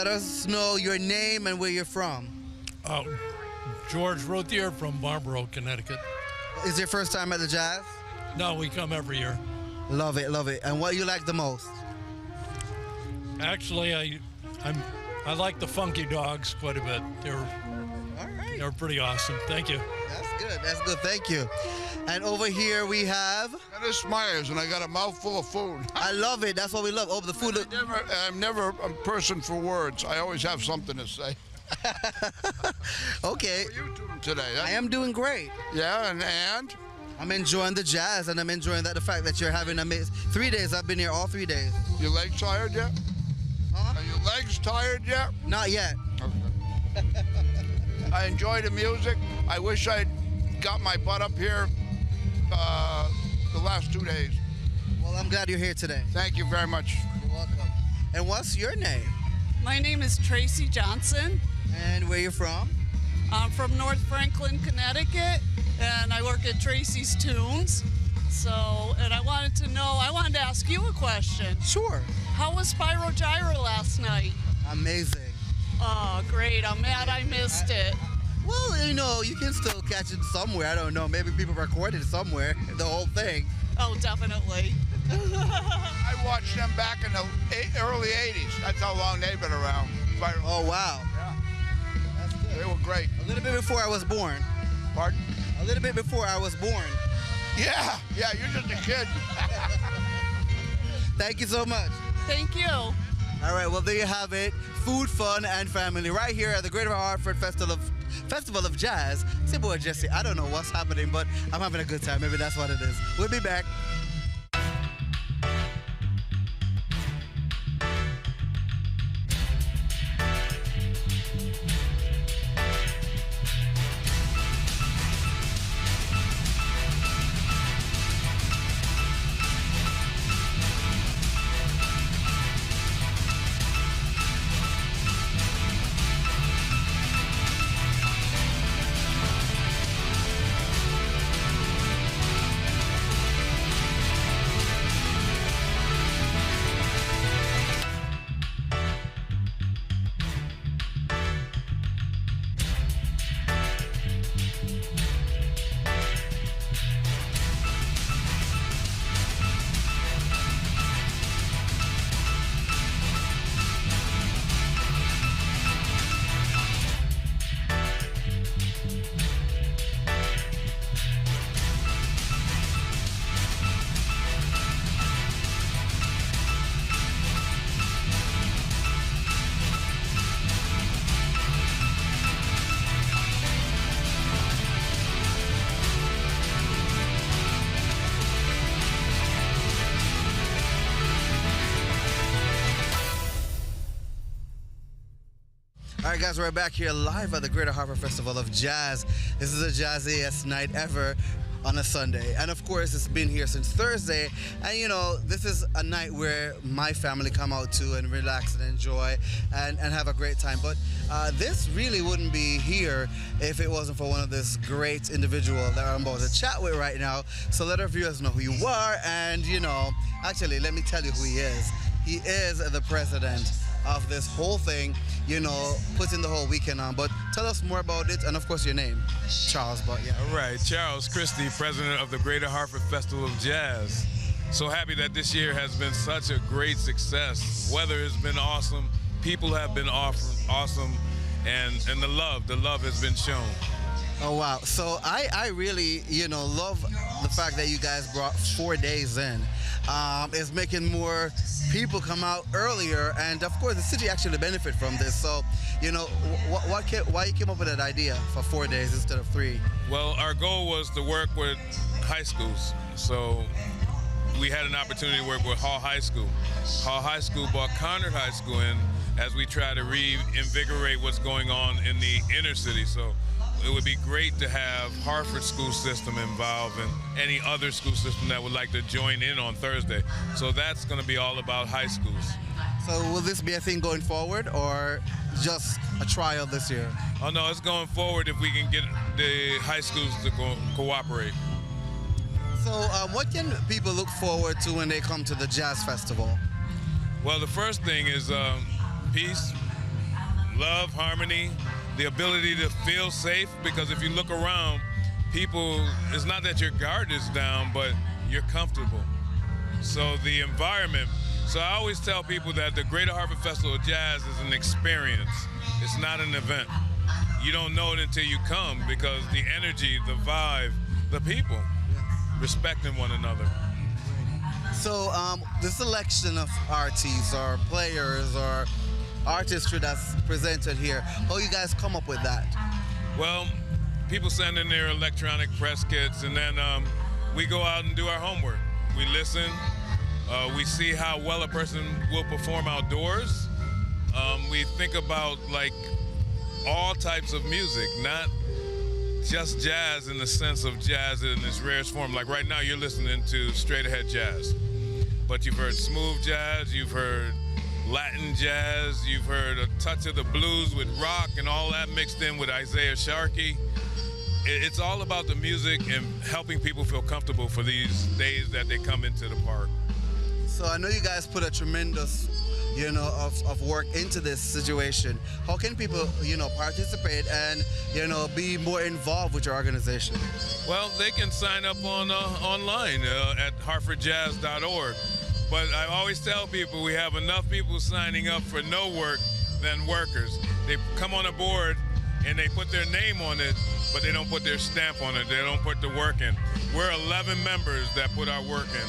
us know your name and where you're from. George Ruthier from Marlborough, Connecticut. Is it your first time at the Jazz? No, we come every year. Love it, love it. And what you like the most? Actually, I like the Funky Dogs quite a bit. They're all right. They're pretty awesome. Thank you. That's good. That's good. Thank you. And over here we have Dennis Myers, and I got a mouthful of food. I love it. That's what we love. Oh, the food. I'm never a person for words. I always have something to say. Okay. How are you doing today? I am doing great. Yeah, and I'm enjoying the jazz, and I'm enjoying the fact that you're having 3 days. I've been here all 3 days. Your legs tired yet? Huh? Are your legs tired yet? Not yet. Okay. I enjoy the music. I wish I'd got my butt up here the last 2 days. Well, I'm glad you're here today. Thank you very much. You're welcome. And what's your name? My name is Tracy Johnson. And where you from? I'm from North Franklin, Connecticut, and I work at Tracy's Tunes. So, and I wanted to ask you a question. Sure. How was Spyro Gyra last night? Amazing. Oh, great. I'm mad I missed it. Well, you can still catch it somewhere. I don't know. Maybe people recorded it somewhere, the whole thing. Oh, definitely. I watched them back in the early 80s. That's how long they've been around. Oh, wow. Yeah. That's good. They were great. A little bit before I was born. Pardon? A little bit before I was born. Yeah, you're just a kid. Thank you so much. Thank you. All right, well, there you have it. Food, fun, and family right here at the Greater Hartford Festival of Jazz. It's your boy, Jessi. I don't know what's happening, but I'm having a good time. Maybe that's what it is. We'll be back. All right, guys, we're back here live at the Greater Hartford Festival of Jazz. This is the jazziest night ever on a Sunday. And of course, it's been here since Thursday. And this is a night where my family come out to and relax and enjoy and have a great time. But this really wouldn't be here if it wasn't for one of this great individual that I'm about to chat with right now. So let our viewers know who you are. And, actually, let me tell you who he is. He is the president of this whole thing, putting the whole weekend on. But tell us more about it, and of course your name, Charles. But yeah. All right, Charles Christie, president of the Greater Hartford Festival of Jazz. So happy that this year has been such a great success. Weather has been awesome, people have been awesome, and the love has been shown. Oh wow! So I really love the fact that you guys brought 4 days in. It's making more people come out earlier, and of course the city actually benefit from this. So why you came up with that idea for 4 days instead of 3? Well, our goal was to work with high schools. So we had an opportunity to work with Hall High School. Hall High School brought Conard High School in as we try to reinvigorate what's going on in the inner city. So it would be great to have Hartford school system involved and any other school system that would like to join in on Thursday. So that's going to be all about high schools. So will this be a thing going forward or just a trial this year? Oh no, it's going forward if we can get the high schools to cooperate. So what can people look forward to when they come to the Jazz Festival? Well, the first thing is peace, love, harmony, the ability to feel safe, because if you look around, people, it's not that your guard is down, but you're comfortable. So the environment, so I always tell people that the Greater Hartford Festival of Jazz is an experience. It's not an event. you don't know it until you come, because the energy, the vibe, the people respecting one another. So the selection of artists or players or artistry that's presented here, how you guys come up with that? Well, people send in their electronic press kits, and then we go out and do our homework. We listen. We see how well a person will perform outdoors. We think about like all types of music, not just jazz in the sense of jazz in its rarest form. Like right now, you're listening to straight ahead jazz, but you've heard smooth jazz, you've heard Latin jazz, you've heard a touch of the blues with rock and all that mixed in with Isaiah Sharkey. It's all about the music and helping people feel comfortable for these days that they come into the park. So I know you guys put a tremendous, of work into this situation. How can people, participate and, be more involved with your organization? Well, they can sign up online at hartfordjazz.org. But I always tell people we have enough people signing up for no work than workers. They come on a board and they put their name on it, but they don't put their stamp on it. They don't put the work in. We're 11 members that put our work in.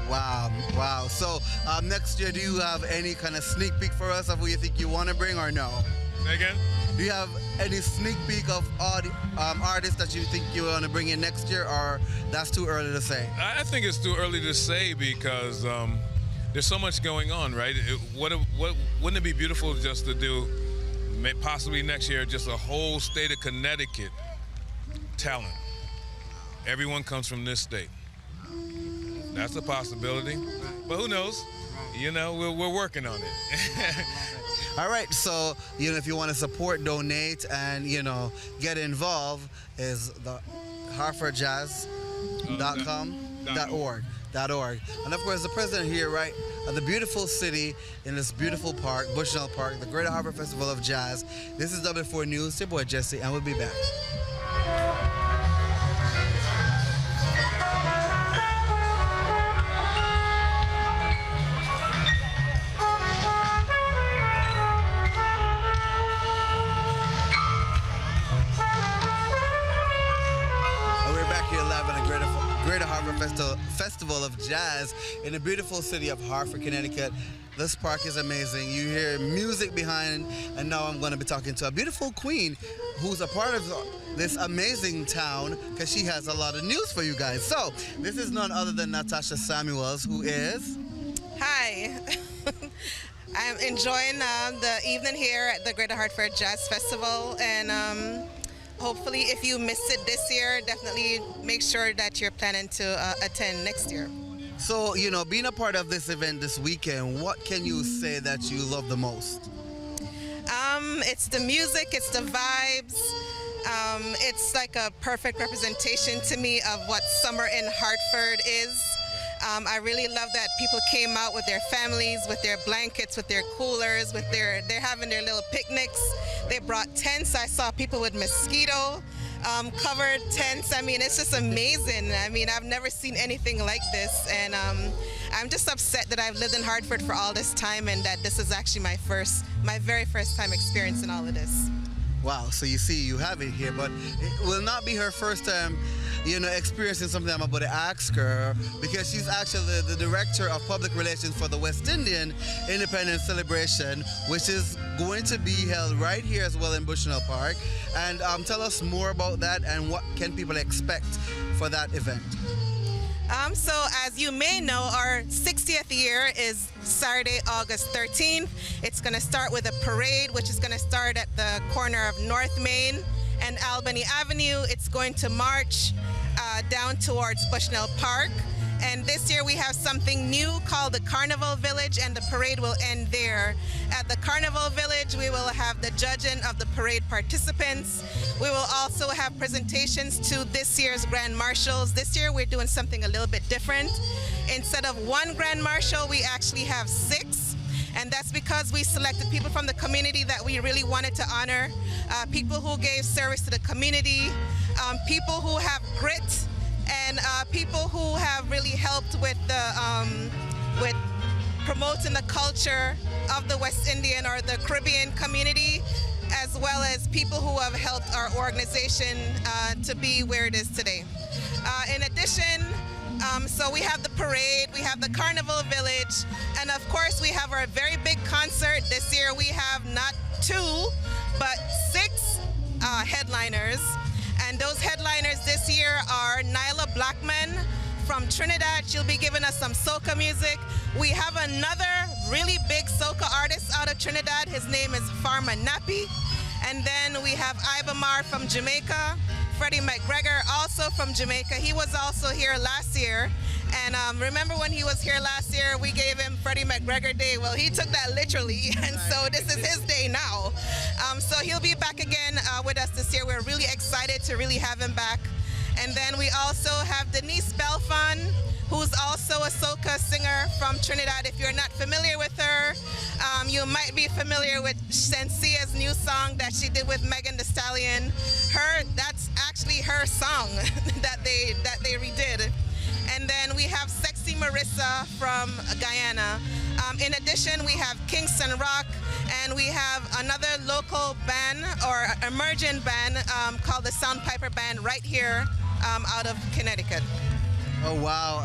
Wow. So next year, do you have any kind of sneak peek for us of who you think you want to bring or no? Say again? Do you have any sneak peek of artists that you think you want to bring in next year, or that's too early to say? I think it's too early to say because there's so much going on, right? Wouldn't it be beautiful just to do, possibly next year, just a whole state of Connecticut talent? Everyone comes from this state. That's a possibility, but who knows? We're working on it. All right, so if you want to support, donate, and get involved, is the hartfordjazz.com.org. And of course, the president here, right, of the beautiful city in this beautiful park, Bushnell Park, the Greater Hartford Festival of Jazz. This is W4 News. Your boy Jessi, and we'll be back. Festival of Jazz in the beautiful city of Hartford, Connecticut. This park is amazing. You hear music behind, and now I'm going to be talking to a beautiful queen who's a part of this amazing town because she has a lot of news for you guys. So this is none other than Natasha Samuels, who is... Hi. I'm enjoying the evening here at the Greater Hartford Jazz Festival, and hopefully, if you missed it this year, definitely make sure that you're planning to attend next year. So, being a part of this event this weekend, what can you say that you love the most? It's the music, it's the vibes. It's like a perfect representation to me of what summer in Hartford is. I really love that people came out with their families, with their blankets, with their coolers, they're having their little picnics. They brought tents. I saw people with mosquito covered tents. I mean, it's just amazing. I mean, I've never seen anything like this, and I'm just upset that I've lived in Hartford for all this time and that this is actually my very first time experiencing all of this. Wow, so you see, you have it here, but it will not be her first time, experiencing something I'm about to ask her, because she's actually the director of public relations for the West Indian Independence Celebration, which is going to be held right here as well in Bushnell Park. And tell us more about that and what can people expect for that event. So as you may know, our 60th year is Saturday, August 13th. It's going to start with a parade, which is going to start at the corner of North Main and Albany Avenue. It's going to march down towards Bushnell Park. And this year we have something new called the Carnival Village, and the parade will end there. At the Carnival Village, we will have the judging of the parade participants. We will also have presentations to this year's Grand Marshals. This year we're doing something a little bit different. Instead of one Grand Marshal, we actually have 6. And that's because we selected people from the community that we really wanted to honor, people who gave service to the community, people who have grit, and people who have really helped with promoting the culture of the West Indian or the Caribbean community. as well as people who have helped our organization to be where it is today. In addition, so we have the parade, we have the Carnival Village, and of course we have our very big concert. This year we have not 2, but 6 headliners. And those headliners this year are Nyla Blackman from Trinidad. She'll be giving us some soca music. We have another really big soca artist out of Trinidad. His name is Pharma Nappy. And then we have Ibamar from Jamaica. Freddie McGregor, also from Jamaica. He was also here last year. And remember when he was here last year, we gave him Freddie McGregor Day. Well, he took that literally, and so this is his day now. So he'll be back again with us this year. We're really excited to really have him back. And then we also have Denise Belfon, who's also a soca singer from Trinidad. If you're not familiar with her, you might be familiar with Sensia's new song that she did with Megan Thee Stallion. That's actually her song that they redid. And then we have Sexy Marissa from Guyana. In addition, we have Kingston Rock, and we have another local band or emerging band called the Soundpiper Band right here out of Connecticut. Oh wow,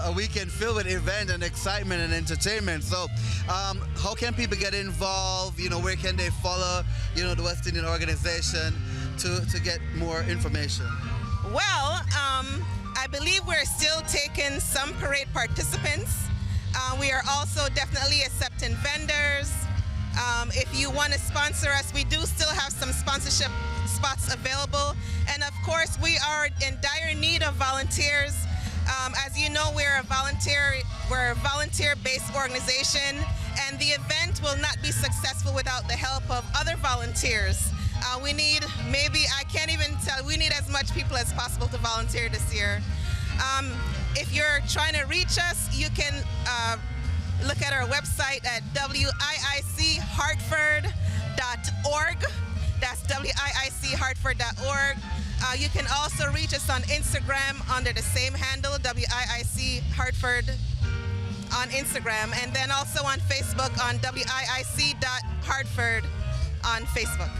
a weekend filled with event and excitement and entertainment. So how can people get involved? Where can they follow, the West Indian organization to get more information? Well, I believe we're still taking some parade participants. We are also definitely accepting vendors. If you want to sponsor us, we do still have some sponsorship spots available. And of course, we are in dire need of volunteers. As you know, we're a volunteer-based organization, and the event will not be successful without the help of other volunteers. We need, I can't even tell, we need as much people as possible to volunteer this year. If you're trying to reach us, you can look at our website at wiichoutford.org. That's wiichoutford.org. You can also reach us on Instagram under the same handle, WIIC Hartford on Instagram, and then also on Facebook on wiic.hartford on Facebook.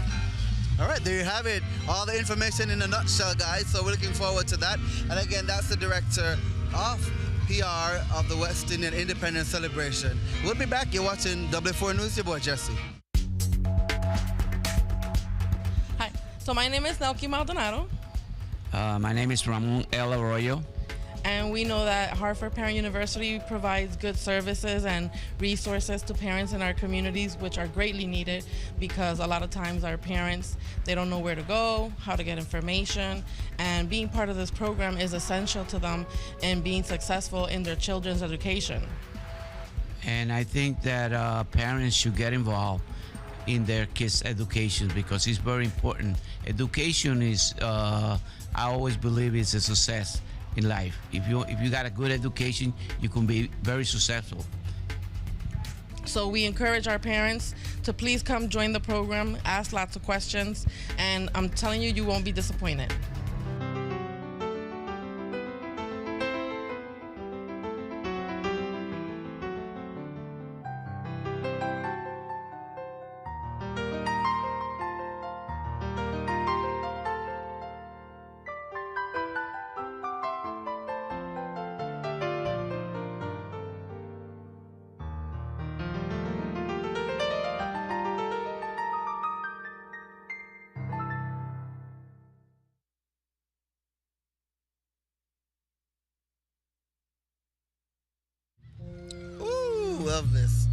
All right, there you have it. All the information in a nutshell, guys. So we're looking forward to that. And again, that's the director of PR of the West Indian Independence Celebration. We'll be back. You're watching W4 News. Your boy, Jessi. Hi. So my name is Nelky Maldonado. My name is Ramon El Arroyo. And we know that Hartford Parent University provides good services and resources to parents in our communities, which are greatly needed because a lot of times our parents, they don't know where to go, how to get information, and being part of this program is essential to them in being successful in their children's education. And I think that parents should get involved in their kids' education because it's very important. Education is, I always believe, is a success in life. If you got a good education, you can be very successful. So we encourage our parents to please come join the program, ask lots of questions, and I'm telling you, you won't be disappointed. Love this.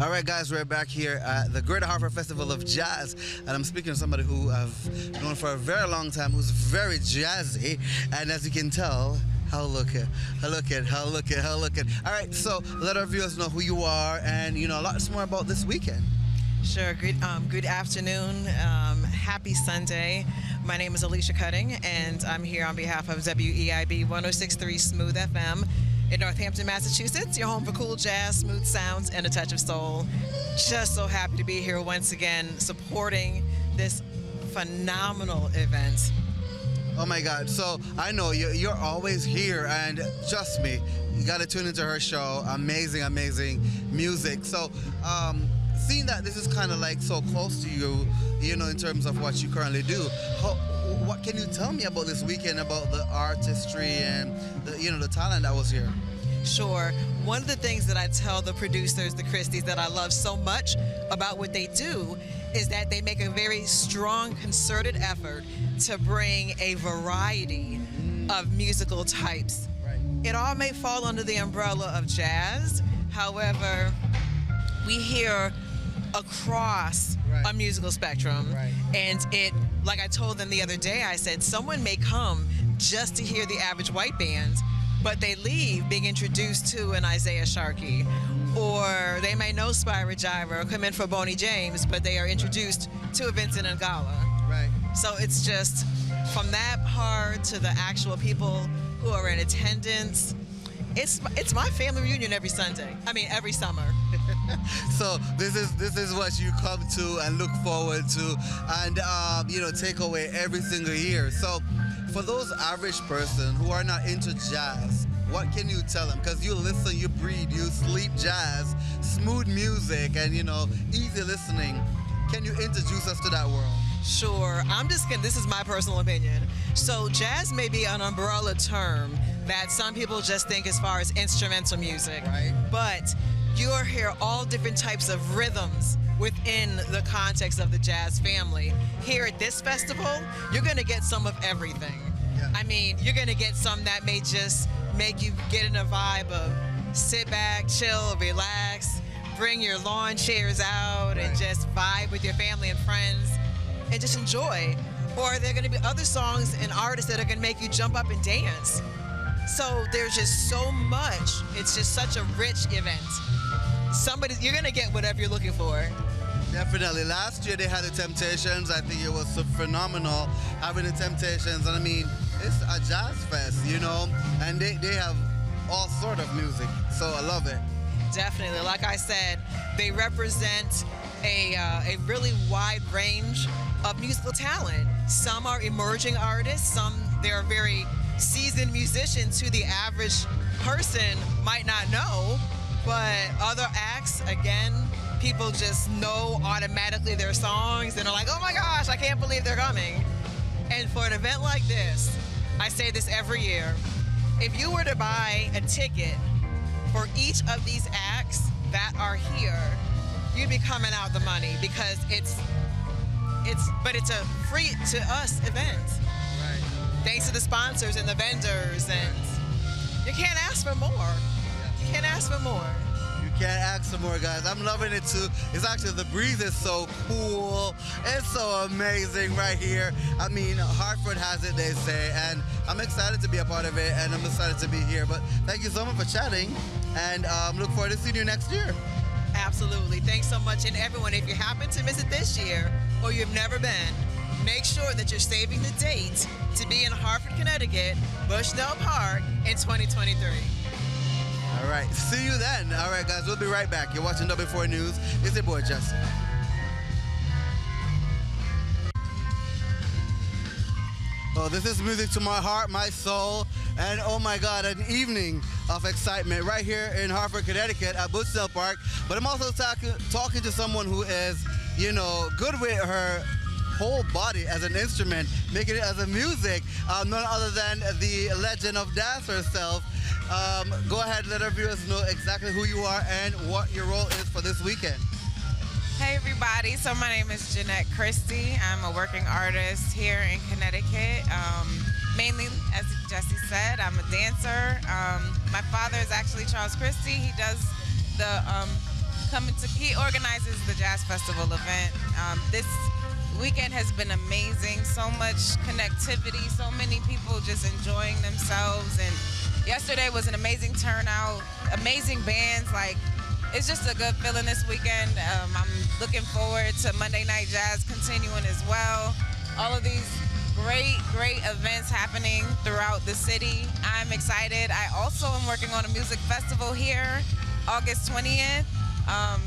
All right, guys, we're back here at the Greater Hartford Festival of Jazz, and I'm speaking to somebody who I've known for a very long time, who's very jazzy, and as you can tell, All right, so let our viewers know who you are and, lots more about this weekend. Sure. Good afternoon. Happy Sunday. My name is Alicia Cutting, and I'm here on behalf of WEIB 106.3 Smooth FM in Northampton, Massachusetts, your home for cool jazz, smooth sounds, and a touch of soul. Just so happy to be here once again supporting this phenomenal event. Oh my God, so I know you're always here, and trust me, you got to tune into her show. Amazing music. So seeing that this is kind of like so close to you, you know, in terms of what you currently do, what can you tell me about this weekend, about the artistry and the, you know, the talent that was here? Sure. One of the things that I tell the producers, the Christies, that I love so much about what they do is that they make a very strong, concerted effort to bring a variety of musical types. Right. It all may fall under the umbrella of jazz. However, we hear across a musical spectrum. Right. And it, like I told them the other day, I said, someone may come just to hear the average white band, but they leave being introduced to an Isaiah Sharkey, or they may know Spyro Gyra or come in for Boney James, but they are introduced to a Vincent Ngala. Right. So it's just from that part to the actual people who are in attendance. It's my family reunion every Sunday. I mean, every summer. So this is what you come to and look forward to, and you know, take away every single year. So for those average person who are not into jazz, what can you tell them? Because you listen, you breathe, you sleep jazz, smooth music, and you know, easy listening. Can you introduce us to that world? Sure. This is my personal opinion. So jazz may be an umbrella term that some people just think as far as instrumental music. Right. But you'll hear all different types of rhythms within the context of the jazz family. Here at this festival, you're going to get some of everything. Yeah. I mean, you're going to get some that may just make you get in a vibe of sit back, chill, relax, bring your lawn chairs out, and just vibe with your family and friends and just enjoy. Or there are going to be other songs and artists that are going to make you jump up and dance. So there's just so much. It's just such a rich event. You're going to get whatever you're looking for. Definitely. Last year they had the Temptations. I think it was so phenomenal having the Temptations. And I mean, it's a jazz fest, you know, and they have all sort of music. So I love it. Definitely. Like I said, they represent a really wide range of musical talent. Some are emerging artists. Some, they're very seasoned musicians who the average person might not know. But other acts, again, people just know automatically their songs and are like, oh my gosh, I can't believe they're coming. And for an event like this, I say this every year, if you were to buy a ticket for each of these acts that are here, you'd be coming out the money because it's a free to us event. Right. Thanks to the sponsors and the vendors, and you can't ask for more. You can't ask for more. You can't ask for more, guys. I'm loving it too. It's actually, the breeze is so cool. It's so amazing right here. I mean, Hartford has it, they say, and I'm excited to be a part of it, and I'm excited to be here. But thank you so much for chatting, and look forward to seeing you next year. Absolutely. Thanks so much. And everyone, if you happen to miss it this year or you've never been, make sure that you're saving the date to be in Hartford, Connecticut, Bushnell Park in 2023. All right. See you then. All right, guys. We'll be right back. You're watching W4 News. It's your boy, Jessi. Oh, this is music to my heart, my soul, and oh my God, an evening of excitement right here in Hartford, Connecticut at Bushnell Park. But I'm also talking to someone who is, you know, good with her whole body as an instrument, making it as a music, none other than the legend of dance herself. Go ahead, let our viewers know exactly who you are and what your role is for this weekend. Hey everybody, so my name is Jeanette Christie. I'm a working artist here in Connecticut. Mainly, as Jessi said, I'm a dancer. My father is actually Charles Christie. He does the he organizes the Jazz Festival event. This weekend has been amazing. So much connectivity, so many people just enjoying themselves. And yesterday was an amazing turnout, amazing bands. Like, it's just a good feeling this weekend. I'm looking forward to Monday Night Jazz continuing as well. All of these great events happening throughout the city. I'm excited. I also am working on a music festival here, August 20th.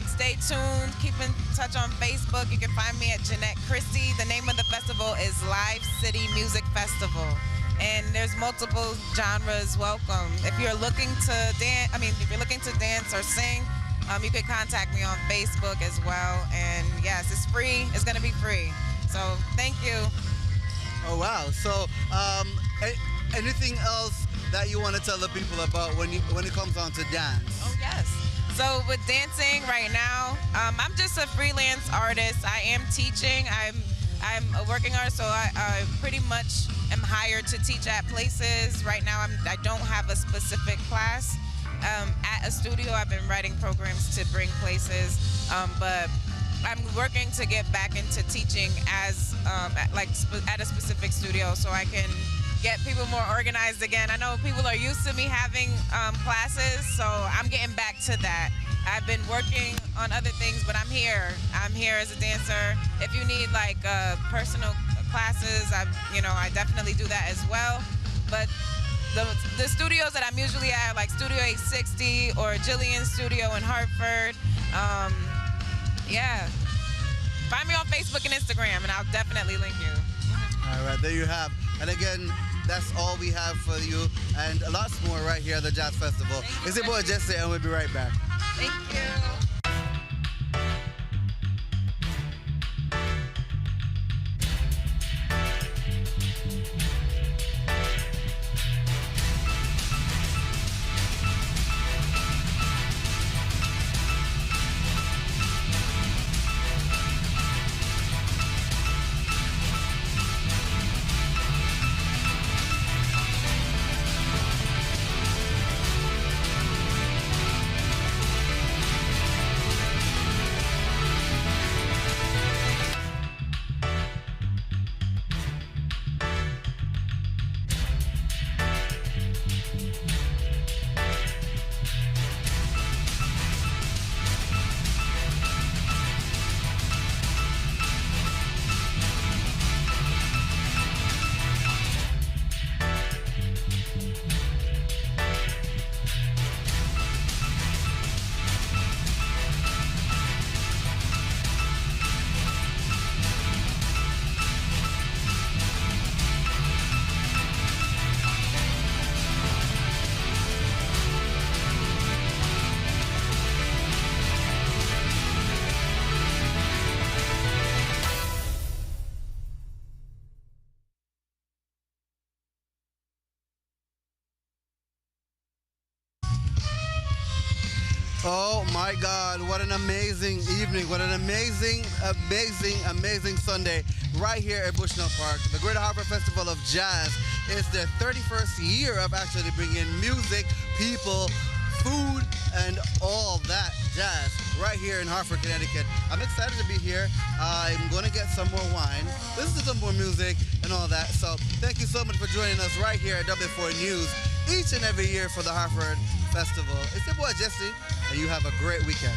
Stay tuned. Keep in touch on Facebook. You can find me at Jeanette Christie. The name of the festival is Live City Music Festival. And there's multiple genres welcome. If you're looking to dance, if you're looking to dance or sing, You can contact me on Facebook as well. And yes, it's free. It's going to be free. So thank you. Oh, wow. So anything else that you want to tell the people about when it comes on to dance? Oh, yes. So with dancing right now, I'm just a freelance artist. I am teaching. I'm a working artist, so I pretty much am hired to teach at places. Right now, I don't have a specific class at a studio. I've been writing programs to bring places, but I'm working to get back into teaching as at a specific studio, so I can get people more organized again. I know people are used to me having classes, so I'm getting back to that. I've been working on other things, but I'm here. I'm here as a dancer. If you need like personal classes, I definitely do that as well. But the studios that I'm usually at, like Studio 860 or Jillian's Studio in Hartford, yeah. Find me on Facebook and Instagram, and I'll definitely link you. All right, there you have. And again, that's all we have for you, and lots more right here at the Jazz Festival. It's your boy Jessi, and we'll be right back. Thank you. Oh my God, what an amazing evening. What an amazing Sunday right here at Bushnell Park. The Greater Hartford Festival of Jazz is their 31st year of actually bringing music, people, food, and all that jazz right here in Hartford, Connecticut. I'm excited to be here. I'm going to get some more wine, listen to some more music, and all that. So thank you so much for joining us right here at W4 News each and every year for the Hartford Festival. It's your boy Jessi, and you have a great weekend.